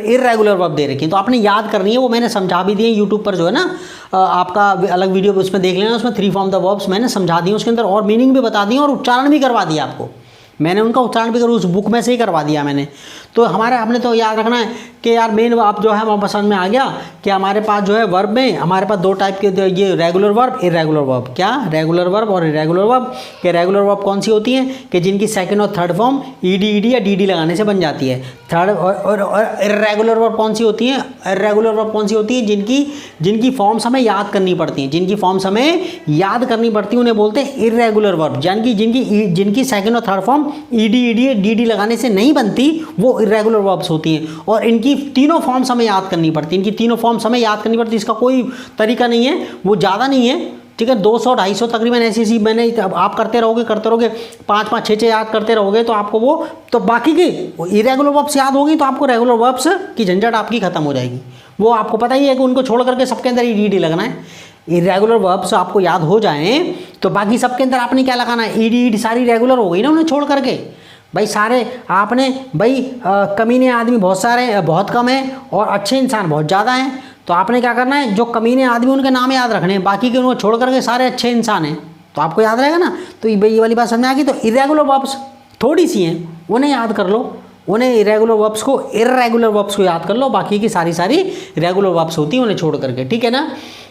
Speaker 1: इर्रेगुलर वर्ब दे रखी है। तो आपने याद करनी है, वो मैंने समझा भी दिए यूट्यूब पर, जो है ना आपका अलग वीडियो उसमें देख लेना, उसमें 3 फॉर्म द वर्ब्स मैंने समझा दिए उसके अंदर, और मीनिंग भी बता दी और उच्चारण भी करवा दिया आपको मैंने, उनका उच्चारण भी उस बुक में से ही करवा दिया मैंने। तो हमारे आपने तो याद रखना है कि यार मेन आप जो है वहाँ पसंद में आ गया कि हमारे पास जो है वर्ब में हमारे पास 2 टाइप के, ये रेगुलर वर्ब, इर्रेगुलर वर्ब। क्या, रेगुलर वर्ब और इर्रेगुलर वर्ब। कि रेगुलर वर्ब कौन सी होती हैं, कि जिनकी सेकंड और थर्ड फॉर्म ईडी या डीडी लगाने से बन जाती है। थर्ड और इर्रेगुलर वर्ब कौन सी होती है, इर्रेगुलर वर्ब कौन सी होती है, जिनकी फॉर्म्स हमें याद करनी पड़ती हैं, जिनकी फॉर्म्स हमें याद करनी पड़ती है, उन्हें बोलते हैं इर्रेगुलर वर्ब। यानी कि जिनकी सेकंड और थर्ड फॉर्म ईडी डीडी लगाने से नहीं बनती, वो इर्रेगुलर वर्ब्स होती हैं। और इनकी तीनों फॉर्म्स हमें याद करनी पड़ती है, इनकी तीनों फॉर्म्स हमें याद करनी पड़ती है। इसका कोई तरीका नहीं है, वो ज़्यादा नहीं है, ठीक है। 200-250 तकरीबन ऐसी मैंने, आप करते रहोगे 5-5 6 याद करते रहोगे तो आपको वो, तो बाकी की इरेगुलर वर्ब्स याद होगी तो आपको रेगुलर वर्ब्स की झंझट आपकी खत्म हो जाएगी। वो आपको पता ही है कि उनको छोड़ करके सबके अंदर ईडी लगना है। इरेगुलर वर्ब्स आपको याद हो जाएं तो बाकी सबके अंदर आपने क्या लगाना है, ईडी सारी रेगुलर हो गई ना उन्हें छोड़ करके। भाई सारे आपने भाई कमीने आदमी बहुत कम हैं और अच्छे इंसान बहुत ज़्यादा हैं। तो आपने क्या करना है, जो कमीने आदमी उनके नाम याद रखने हैं, बाकी के उनको छोड़ करके सारे अच्छे इंसान हैं, तो आपको याद रहेगा ना। तो ये वाली बात समझ में आ गई। तो इरेगुलर वर्ब्स थोड़ी सी हैं, उन्हें याद कर लो, उन्हें इरेगुलर वर्ब्स को याद कर लो, बाकी की सारी रेगुलर वर्ब्स होती हैं उन्हें छोड़ करके, ठीक है ना।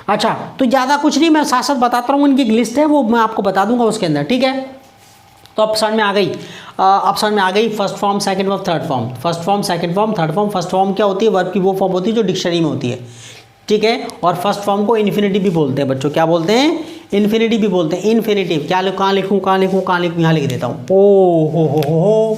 Speaker 1: अच्छा, तो ज़्यादा कुछ नहीं, मैं साथ साथ बताता रहूँ, उनकी एक लिस्ट है वो मैं आपको बता दूंगा उसके अंदर, ठीक है। तो अब समझ में आ गई, first form, second form, third form. First form, second form, third form. First form क्या होती है, वर्ब की वो फॉर्म होती है जो डिक्शनरी में होती है, ठीक है। और फर्स्ट फॉर्म को इन्फिनिटिव भी बोलते हैं बच्चों, क्या बोलते हैं, इन्फिनिटिव भी बोलते हैं। इन्फिनिटिव क्या, कहाँ लिखूँ, यहाँ लिख देता हूँ, ओ हो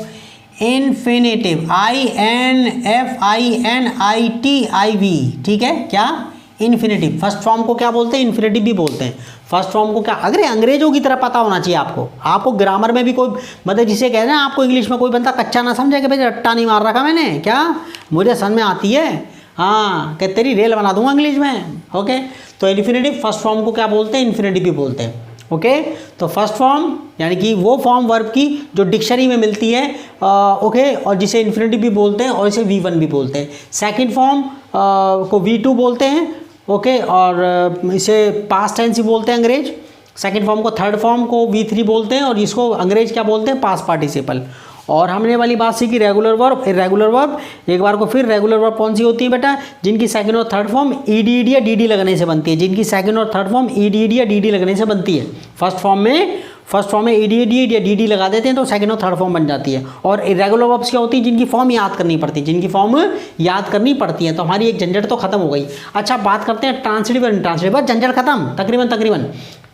Speaker 1: इन्फिनिटिव, INFINITIV, ठीक है। क्या, इन्फिनिटिव। फर्स्ट फॉर्म को क्या बोलते हैं, इन्फिनिटिव भी बोलते हैं। फर्स्ट फॉर्म को क्या, अगर अंग्रेजों की तरह पता होना चाहिए आपको ग्रामर में भी कोई, मतलब जिसे कहते हैं आपको इंग्लिश में कोई बंदा कच्चा ना समझे कि भाई रट्टा नहीं मार रखा मैंने, क्या मुझे समझ में आती है, हाँ, कि तेरी रेल बना दूंगा इंग्लिश में, ओके। तो इन्फिनिटिव फर्स्ट फॉर्म को क्या बोलते हैं, इन्फिनिटिव भी बोलते हैं, ओके। तो फर्स्ट फॉर्म यानी कि वो फॉर्म वर्ब की जो डिक्शनरी में मिलती है, ओके, और जिसे इन्फिनिटिव भी बोलते हैं और इसे V1 भी बोलते हैं। सेकंड फॉर्म को V2 बोलते हैं, ओके, और इसे पास्ट टेंस ही बोलते हैं अंग्रेज। सेकंड फॉर्म को, थर्ड फॉर्म को V3 बोलते हैं और इसको अंग्रेज क्या बोलते हैं, पास्ट पार्टिसिपल। और हमने वाली बात सीखी रेगुलर वर्ब, इरेगुलर वर्ब। एक बार को फिर, रेगुलर वर्ब कौन सी होती है बेटा, जिनकी सेकंड और थर्ड फॉर्म ईडी या डीडी लगने से बनती है, जिनकी सेकंड और थर्ड फॉर्म ईडी या डीडी लगने से बनती है। फर्स्ट फॉर्म में फर्स्ट फॉर्म में ईडी या डीडी लगा देते हैं तो सेकंड और थर्ड फॉर्म बन जाती है। और इरेगुलर वर्ब्स क्या होती है, जिनकी फॉर्म याद करनी पड़ती है, तो हमारी एक झंझट तो खत्म हो गई। अच्छा, बात करते हैं ट्रांसिटिव और इंट्रांसिटिव, बस झंझट खत्म तकरीबन।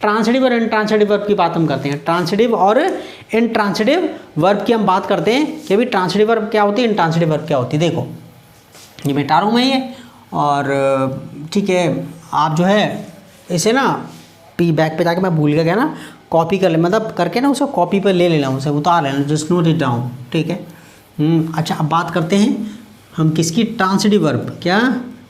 Speaker 1: ट्रांसिटिव और इंट्रांसिटिव वर्ब की बात हम करते हैं। ट्रांसिटिव और इंट्रांसिटिव वर्ब की हम बात करते हैं कि भाई ट्रांसिटिव वर्ब क्या होती है, इंट्रांसिटिव वर्ब क्या होती है। देखो ये मिटा रहा हूँ मैं ये, और ठीक है, आप जो है इसे ना बैक पे जाके, मैं भूल गया ना, कॉपी कर ले, मतलब करके ना उसे कॉपी पर ले लेना, उसे उतार लेना, जस्ट नोट इट डाउन, ठीक है। अच्छा, अब बात करते हैं हम किसकी, ट्रांसिटिव वर्ब। क्या,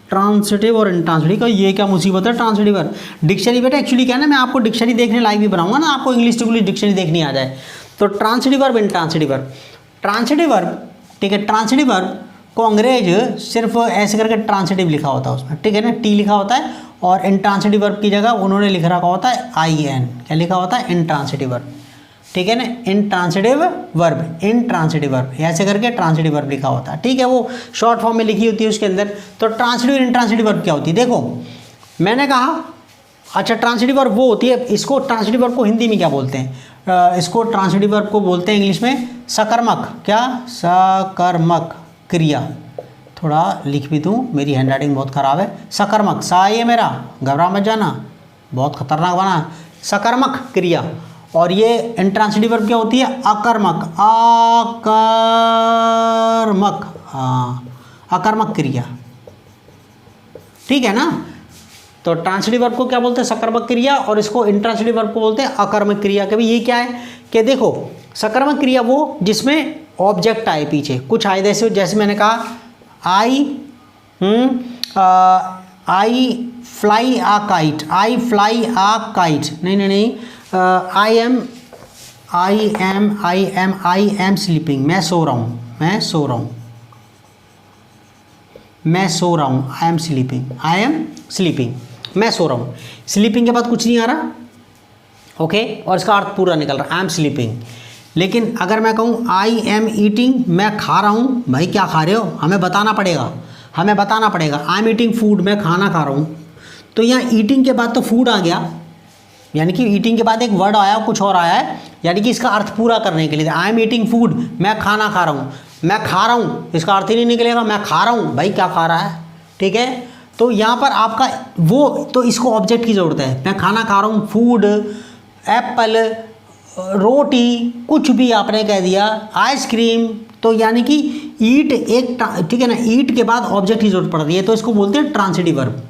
Speaker 1: ट्रांसिटिव और इंट्रांसिटिव का ये क्या मुसीबत है, ट्रांसिटिव वर्ब। डिक्शनरी बेटा एक्चुअली क्या है ना, मैं आपको डिक्शनरी देखने लायक भी बनाऊंगा ना, आपको इंग्लिश टू इंग्लिश डिक्शनरी देखनी आ जाए। तो transitive verb, intransitive verb. Transitive verb, ठीक है, ट्रांसिटिव वर्ब को अंग्रेज सिर्फ ऐसे करके ट्रांसिटिव लिखा होता है उसमें, ठीक है ना, टी लिखा होता है, और इंट्रांसिटिव वर्ब की जगह उन्होंने लिख रखा होता है IN, क्या लिखा होता है, इंट्रांसिटिव वर्ब, ठीक है ना, इंट्रांसिटिव वर्ब, इंट्रांसिटिव वर्ब ऐसे करके ट्रांसिटिव वर्ब लिखा होता है, ठीक है, वो शॉर्ट फॉर्म में लिखी होती है उसके अंदर। तो ट्रांसिटिव और इंट्रांसिटिव वर्ब क्या होती है, देखो मैंने कहा, अच्छा ट्रांसिटिव वर्ब वो होती है, इसको ट्रांसिटिव वर्ब को हिंदी में क्या बोलते हैं, इसको ट्रांसिटिव वर्ब को बोलते हैं इंग्लिश में सकर्मक, क्या, सकर्मक क्रिया। थोड़ा लिख भी दूँ, मेरी हैंड राइटिंग बहुत ख़राब है। सकर्मक, सा ये मेरा, घबरा मत जाना, बहुत खतरनाक बना, सकर्मक क्रिया। और ये इंट्रांसिटिव वर्ब क्या होती है, अकर्मक, अकर्मक, हाँ, अकर्मक क्रिया, ठीक है ना। तो ट्रांसिटिव वर्ब को क्या बोलते हैं, सकर्मक क्रिया, और इसको इंट्रांसिटिव वर्ब को बोलते हैं अकर्मक क्रिया। कभी ये क्या है कि देखो, सकर्मक क्रिया वो जिसमें ऑब्जेक्ट आए पीछे, कुछ आए, जैसे मैंने कहा I fly a kite, I fly a kite, नहीं, आई एम स्लीपिंग, मैं सो रहा हूँ, आई एम स्लीपिंग, मैं सो रहा हूँ। स्लीपिंग के बाद कुछ नहीं आ रहा, ओके, और इसका अर्थ पूरा निकल रहा है, आई एम स्लीपिंग। लेकिन अगर मैं कहूँ आई एम ईटिंग, मैं खा रहा हूँ, भाई क्या खा रहे हो, हमें बताना पड़ेगा, आई एम ईटिंग फूड, मैं खाना खा रहा हूँ। तो यहाँ ईटिंग के बाद तो फूड आ गया, यानी कि ईटिंग के बाद एक वर्ड आया, कुछ और आया है, यानी कि इसका अर्थ पूरा करने के लिए, आई एम ईटिंग फूड, मैं खाना खा रहा हूँ, मैं खा रहा हूँ, इसका अर्थ ही नहीं निकलेगा, मैं खा रहा हूँ, भाई क्या खा रहा है, ठीक है। तो यहाँ पर आपका वो, तो इसको ऑब्जेक्ट की ज़रूरत है, मैं खाना खा रहा हूँ, फूड, एप्पल, रोटी, कुछ भी आपने कह दिया, आइसक्रीम, तो यानी कि ईट एक, ठीक है ना, ईट के बाद ऑब्जेक्ट की जरूरत पड़ती है, तो इसको बोलते हैं ट्रांसिटिव वर्ब,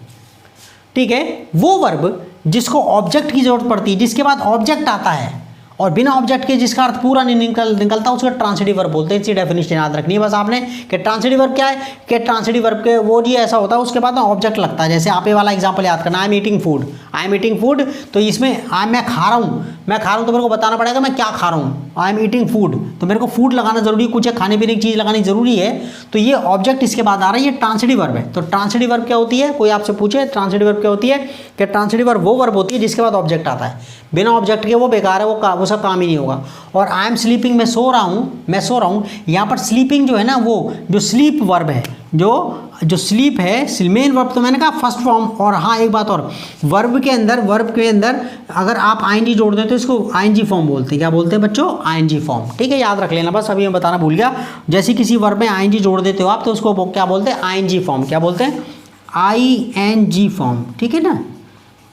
Speaker 1: ठीक है। वो वर्ब जिसको ऑब्जेक्ट की जरूरत पड़ती है, जिसके बाद ऑब्जेक्ट आता है और बिना ऑब्जेक्ट के जिसका अर्थ पूरा नहीं निकलता, उसको ट्रांसिटिव वर्ब बोलते हैं। इसकी डेफिनेशन याद रखनी है बस आपने कि ट्रांसिटिव वर्ब क्या है, कि ट्रांसिटिव वर्ब के वो जी ऐसा होता है उसके बाद ना ऑब्जेक्ट लगता है। जैसे आप ये वाला एग्जांपल याद करना, आई एम ईटिंग फूड, तो इसमें मैं खा रहा हूँ, तो मेरे को बताना पड़ेगा मैं क्या खा रहा हूँ, आई एम ईटिंग फूड, तो मेरे को फूड लगाना जरूरी है, कुछ खाने पीने की चीज़ लगानी जरूरी है, तो ये ऑब्जेक्ट इसके बाद आ रहा है, ये ट्रांसिटिव वर्ब है। तो ट्रांसिटिव वर्ब क्या होती है, कोई आपसे पूछे ट्रांसिटिव वर्ब क्या होती है, कि ट्रांसिटिव वर्ब वो वर्ब होती है जिसके बाद ऑब्जेक्ट आता है, बिना ऑब्जेक्ट के वो बेकार है, वो सब काम ही नहीं होगा। और आई एम स्लीपिंग, मैं सो रहा हूँ, यहाँ पर स्लीपिंग जो है ना, वो जो स्लीप वर्ब है, जो स्लीप है, मेन वर्ब तो मैंने कहा फर्स्ट फॉर्म। और हाँ एक बात और, वर्ब के अंदर अगर आप आईएनजी जोड़ दें तो इसको आईएनजी फॉर्म बोलते हैं। क्या बोलते हैं बच्चों, आईएनजी फॉर्म, ठीक है, याद रख लेना, बस अभी मैं बताना भूल गया। जैसे किसी वर्ब में आईएनजी जोड़ देते हो आप, तो उसको क्या बोलते हैं, आईएनजी फॉर्म। क्या बोलते हैं, आईएनजी फॉर्म, ठीक है ना,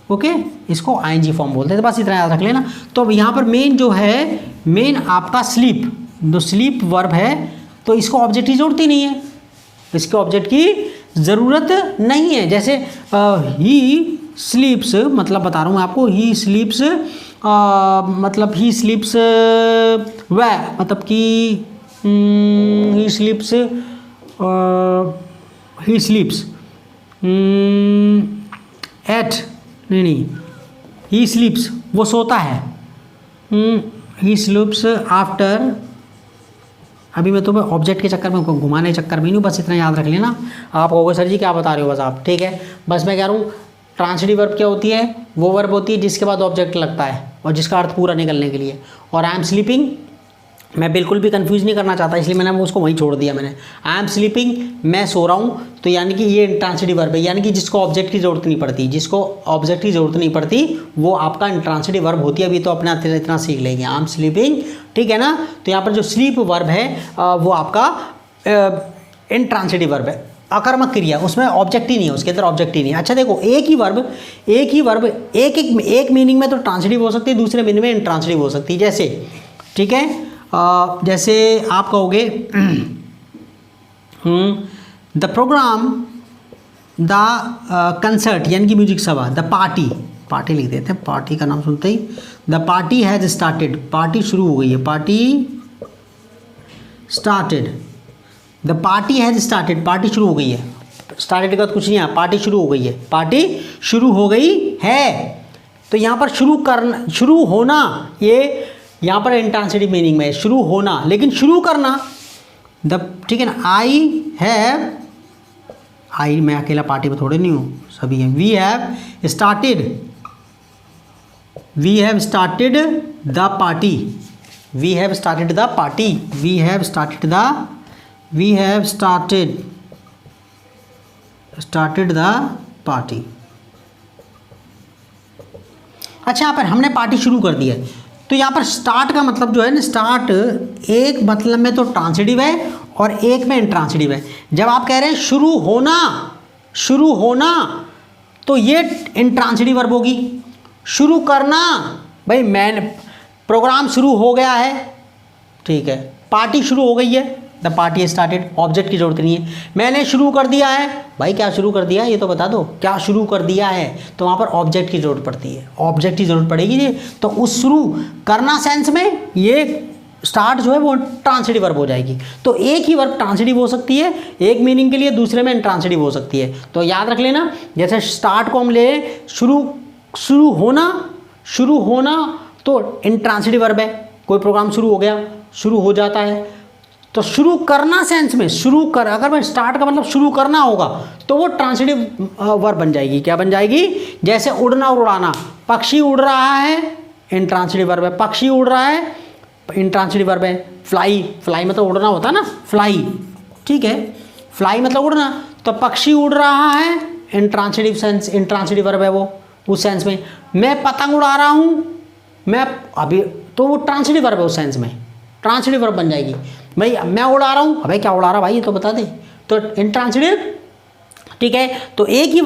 Speaker 1: ओके, इसको आईएनजी फॉर्म बोलते हैं, तो बस इतना याद रख लेना। तो यहाँ पर मेन जो है, मेन आपका स्लीप, जो स्लीप वर्ब है, तो इसको ऑब्जेक्ट की जरूरत ही नहीं है, इसके ऑब्जेक्ट की ज़रूरत नहीं है। जैसे ही स्लीप्स, मतलब बता रहा हूँ मैं आपको, ही स्लीप्स, मतलब ही स्लीप्स वह, मतलब कि ही स्लीप्स एट, नहीं, ही स्लीप्स, वो सोता है, ही स्लीप्स आफ्टर। अभी मैं तुम्हें ऑब्जेक्ट के चक्कर में, घुमाने के चक्कर में नहीं, बस इतना याद रख लेना। आप कहोगे सर जी क्या बता रहे हो बस आप, ठीक है, बस मैं कह रहा हूँ ट्रांसिटिव वर्ब क्या होती है, वो वर्ब होती है जिसके बाद ऑब्जेक्ट लगता है और जिसका अर्थ पूरा निकलने के लिए। और आई एम स्लीपिंग मैं बिल्कुल भी कंफ्यूज नहीं करना चाहता, इसलिए मैंने वो उसको वहीं छोड़ दिया मैंने। आई एम स्लीपिंग, मैं सो रहा हूँ, तो यानी कि ये इंट्रांसिटिव वर्ब है, यानी कि जिसको ऑब्जेक्ट की जरूरत नहीं पड़ती, जिसको ऑब्जेक्ट की जरूरत नहीं पड़ती वो आपका इंट्रांसिटिव वर्ब होती है। अभी तो अपने इतना सीख लेंगे। आई एम स्लीपिंग, ठीक है ना। तो यहाँ पर जो स्लीप वर्ब है वो आपका इंट्रांसिटिव वर्ब है, अकर्मक क्रिया, उसमें ऑब्जेक्ट ही नहीं है, उसके अंदर ऑब्जेक्ट ही नहीं है। अच्छा देखो, एक ही वर्ब एक मीनिंग में तो ट्रांसिटिव हो सकती है, दूसरे मीनिंग में इंट्रांसिटिव हो सकती है। जैसे, ठीक है, जैसे आप कहोगे द प्रोग्राम, द कंसर्ट यानी कि म्यूजिक सभा, द पार्टी लिख देते हैं, पार्टी का नाम सुनते ही, the party has started, party शुरू हो गई है, party started, the party has started, party शुरू हो गई है। स्टार्टेड का तो कुछ नहीं है, पार्टी शुरू हो गई है, पार्टी शुरू हो गई है। तो यहाँ पर शुरू होना, ये यहाँ पर इंट्रांसिटिव मीनिंग में शुरू होना, लेकिन शुरू करना ठीक है ना। आई मैं अकेला पार्टी में थोड़े नहीं हूँ, सभी हैं। We have started the party, we have started the party, we have started the party. अच्छा, यहाँ पर हमने पार्टी शुरू कर दी है, तो यहाँ पर स्टार्ट का मतलब जो है ना, स्टार्ट एक मतलब में तो ट्रांसिटिव है और एक में इंट्रांसिटिव है। जब आप कह रहे हैं शुरू होना तो ये इंट्रांसिटिव वर्ब होगी। शुरू करना, भाई मैंने प्रोग्राम शुरू हो गया है, ठीक है, पार्टी शुरू हो गई है, द पार्टी स्टार्टेड, ऑब्जेक्ट की जरूरत नहीं है। मैंने शुरू कर दिया है, भाई क्या शुरू कर दिया है ये तो बता दो, क्या शुरू कर दिया है, तो वहाँ पर ऑब्जेक्ट की जरूरत पड़ती है, ऑब्जेक्ट की जरूरत पड़ेगी जी। तो उस शुरू करना सेंस में ये स्टार्ट जो है वो ट्रांसिटिव वर्ब हो जाएगी। तो एक ही वर्ब ट्रांसिटिव हो सकती है एक मीनिंग के लिए, दूसरे में इंट्रांसिटिव हो सकती है। तो याद रख लेना, जैसे स्टार्ट को हम ले शुरू होना तो इंट्रांसिटिव वर्ब है, कोई प्रोग्राम शुरू हो गया, शुरू हो जाता है। तो शुरू करना सेंस में अगर मैं स्टार्ट का मतलब शुरू करना होगा तो वो ट्रांसिटिव वर्ब बन जाएगी। क्या बन जाएगी? जैसे उड़ना और उड़ाना, पक्षी उड़ रहा है, इंट्रांसिटिव वर्ब है, पक्षी उड़ रहा है, इंट्रांसिटिव वर्ब है। फ्लाई मतलब उड़ना होता है ना, फ्लाई, ठीक है, फ्लाई मतलब उड़ना, तो पक्षी उड़ रहा है, इंट्रांसिटिव वर्ब है वो उस सेंस में। मैं पतंग उड़ा रहा हूँ, मैं अभी, तो वो ट्रांसिटिव वर्ब है उस सेंस में, ट्रांसिटिव वर्ब बन जाएगी। भाई मैं उड़ा रहा हूँ, भाई क्या उड़ा रहा भाई ये तो बता दे, तो इंट्रांसिटिव, ठीक है। तो एक ही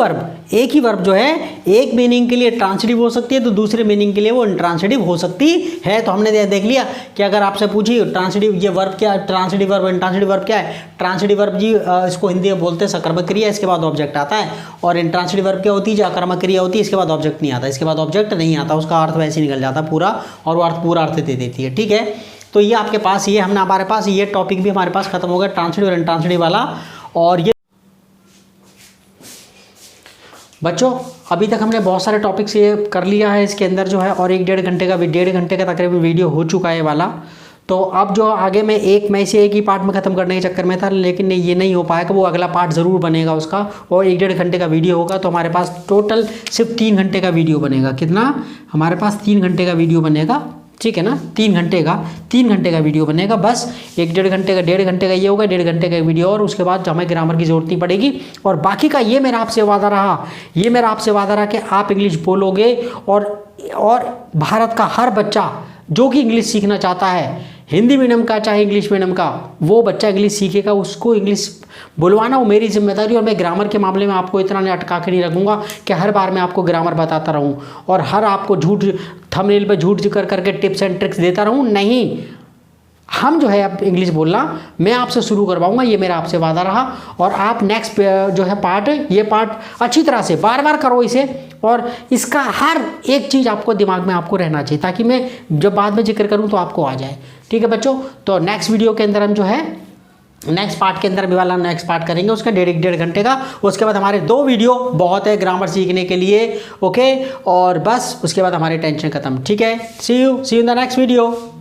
Speaker 1: वर्ब जो है एक मीनिंग के लिए ट्रांसिटिव हो सकती है, तो दूसरे मीनिंग के लिए वो इंट्रांसिटिव हो सकती है। तो हमने देख लिया कि अगर आपसे पूछी ट्रांसिटिव ये वर्ब क्या, ट्रांसिटिव वर्ब इंट्रांसिटिव वर्ब क्या है। ट्रांसिटिव वर्ब जी इसको हिंदी में बोलते हैं सकर्मक क्रिया, इसके बाद ऑब्जेक्ट आता है। और इंट्रांसिटिव वर्ब क्या होती है? जो अकर्मक क्रिया होती है, इसके बाद ऑब्जेक्ट नहीं आता, इसके बाद ऑब्जेक्ट नहीं आता, उसका अर्थ वैसे निकल जाता पूरा, और वो अर्थ पूरा अर्थ दे देती है, ठीक है। तो ये आपके पास, ये हमने हमारे पास ये टॉपिक भी हमारे पास खत्म हो गया, ट्रांसिटिव और इंट्रांसिटिव वाला। और ये बच्चों अभी तक हमने बहुत सारे टॉपिक्स ये कर लिया है इसके अंदर जो है, और 1-1.5 घंटे का तकरीबन वीडियो हो चुका है वाला। तो अब जो आगे मैं इसे एक ही पार्ट में ख़त्म करने के चक्कर में था, लेकिन ये नहीं हो पाएगा, वो अगला पार्ट ज़रूर बनेगा उसका, और 1-1.5 घंटे का वीडियो होगा। तो हमारे पास टोटल सिर्फ 3 घंटे का वीडियो बनेगा। कितना? हमारे पास 3 घंटे का वीडियो बनेगा, ठीक है ना। 3 घंटे का वीडियो बनेगा बस। 1-1.5 घंटे का, 1.5 घंटे का ये होगा, 1.5 घंटे का वीडियो, और उसके बाद हमें ग्रामर की ज़रूरत नहीं पड़ेगी। और बाकी का ये मेरा आपसे वादा रहा कि आप इंग्लिश बोलोगे, और भारत का हर बच्चा जो कि इंग्लिश सीखना चाहता है, हिंदी मीडियम का चाहे इंग्लिश मीडियम का, वो बच्चा इंग्लिश सीखेगा, उसको इंग्लिश बुलवाना वो मेरी जिम्मेदारी। और मैं ग्रामर के मामले में आपको इतना नहीं अटका के नहीं रखूँगा कि हर बार मैं आपको ग्रामर बताता रहूँ और हर आपको झूठ थंबनेल पे झूठ करके टिप्स एंड ट्रिक्स देता रहूँ। नहीं, हम जो है अब इंग्लिश बोलना मैं आपसे शुरू करवाऊंगा, ये मेरा आपसे वादा रहा। और आप नेक्स्ट जो है ये पार्ट अच्छी तरह से बार करो इसे, और इसका हर एक चीज़ आपको दिमाग में आपको रहना चाहिए, ताकि मैं जब बाद में जिक्र करूँ तो आपको आ जाए, ठीक है बच्चों। तो नेक्स्ट वीडियो के अंदर हम जो है नेक्स्ट पार्ट के अंदर भी वाला नेक्स्ट पार्ट करेंगे उसका 1.5 घंटे का। उसके बाद हमारे 2 वीडियो बहुत है ग्रामर सीखने के लिए, ओके। और बस उसके बाद हमारी टेंशन खत्म, ठीक है। See you in the next video.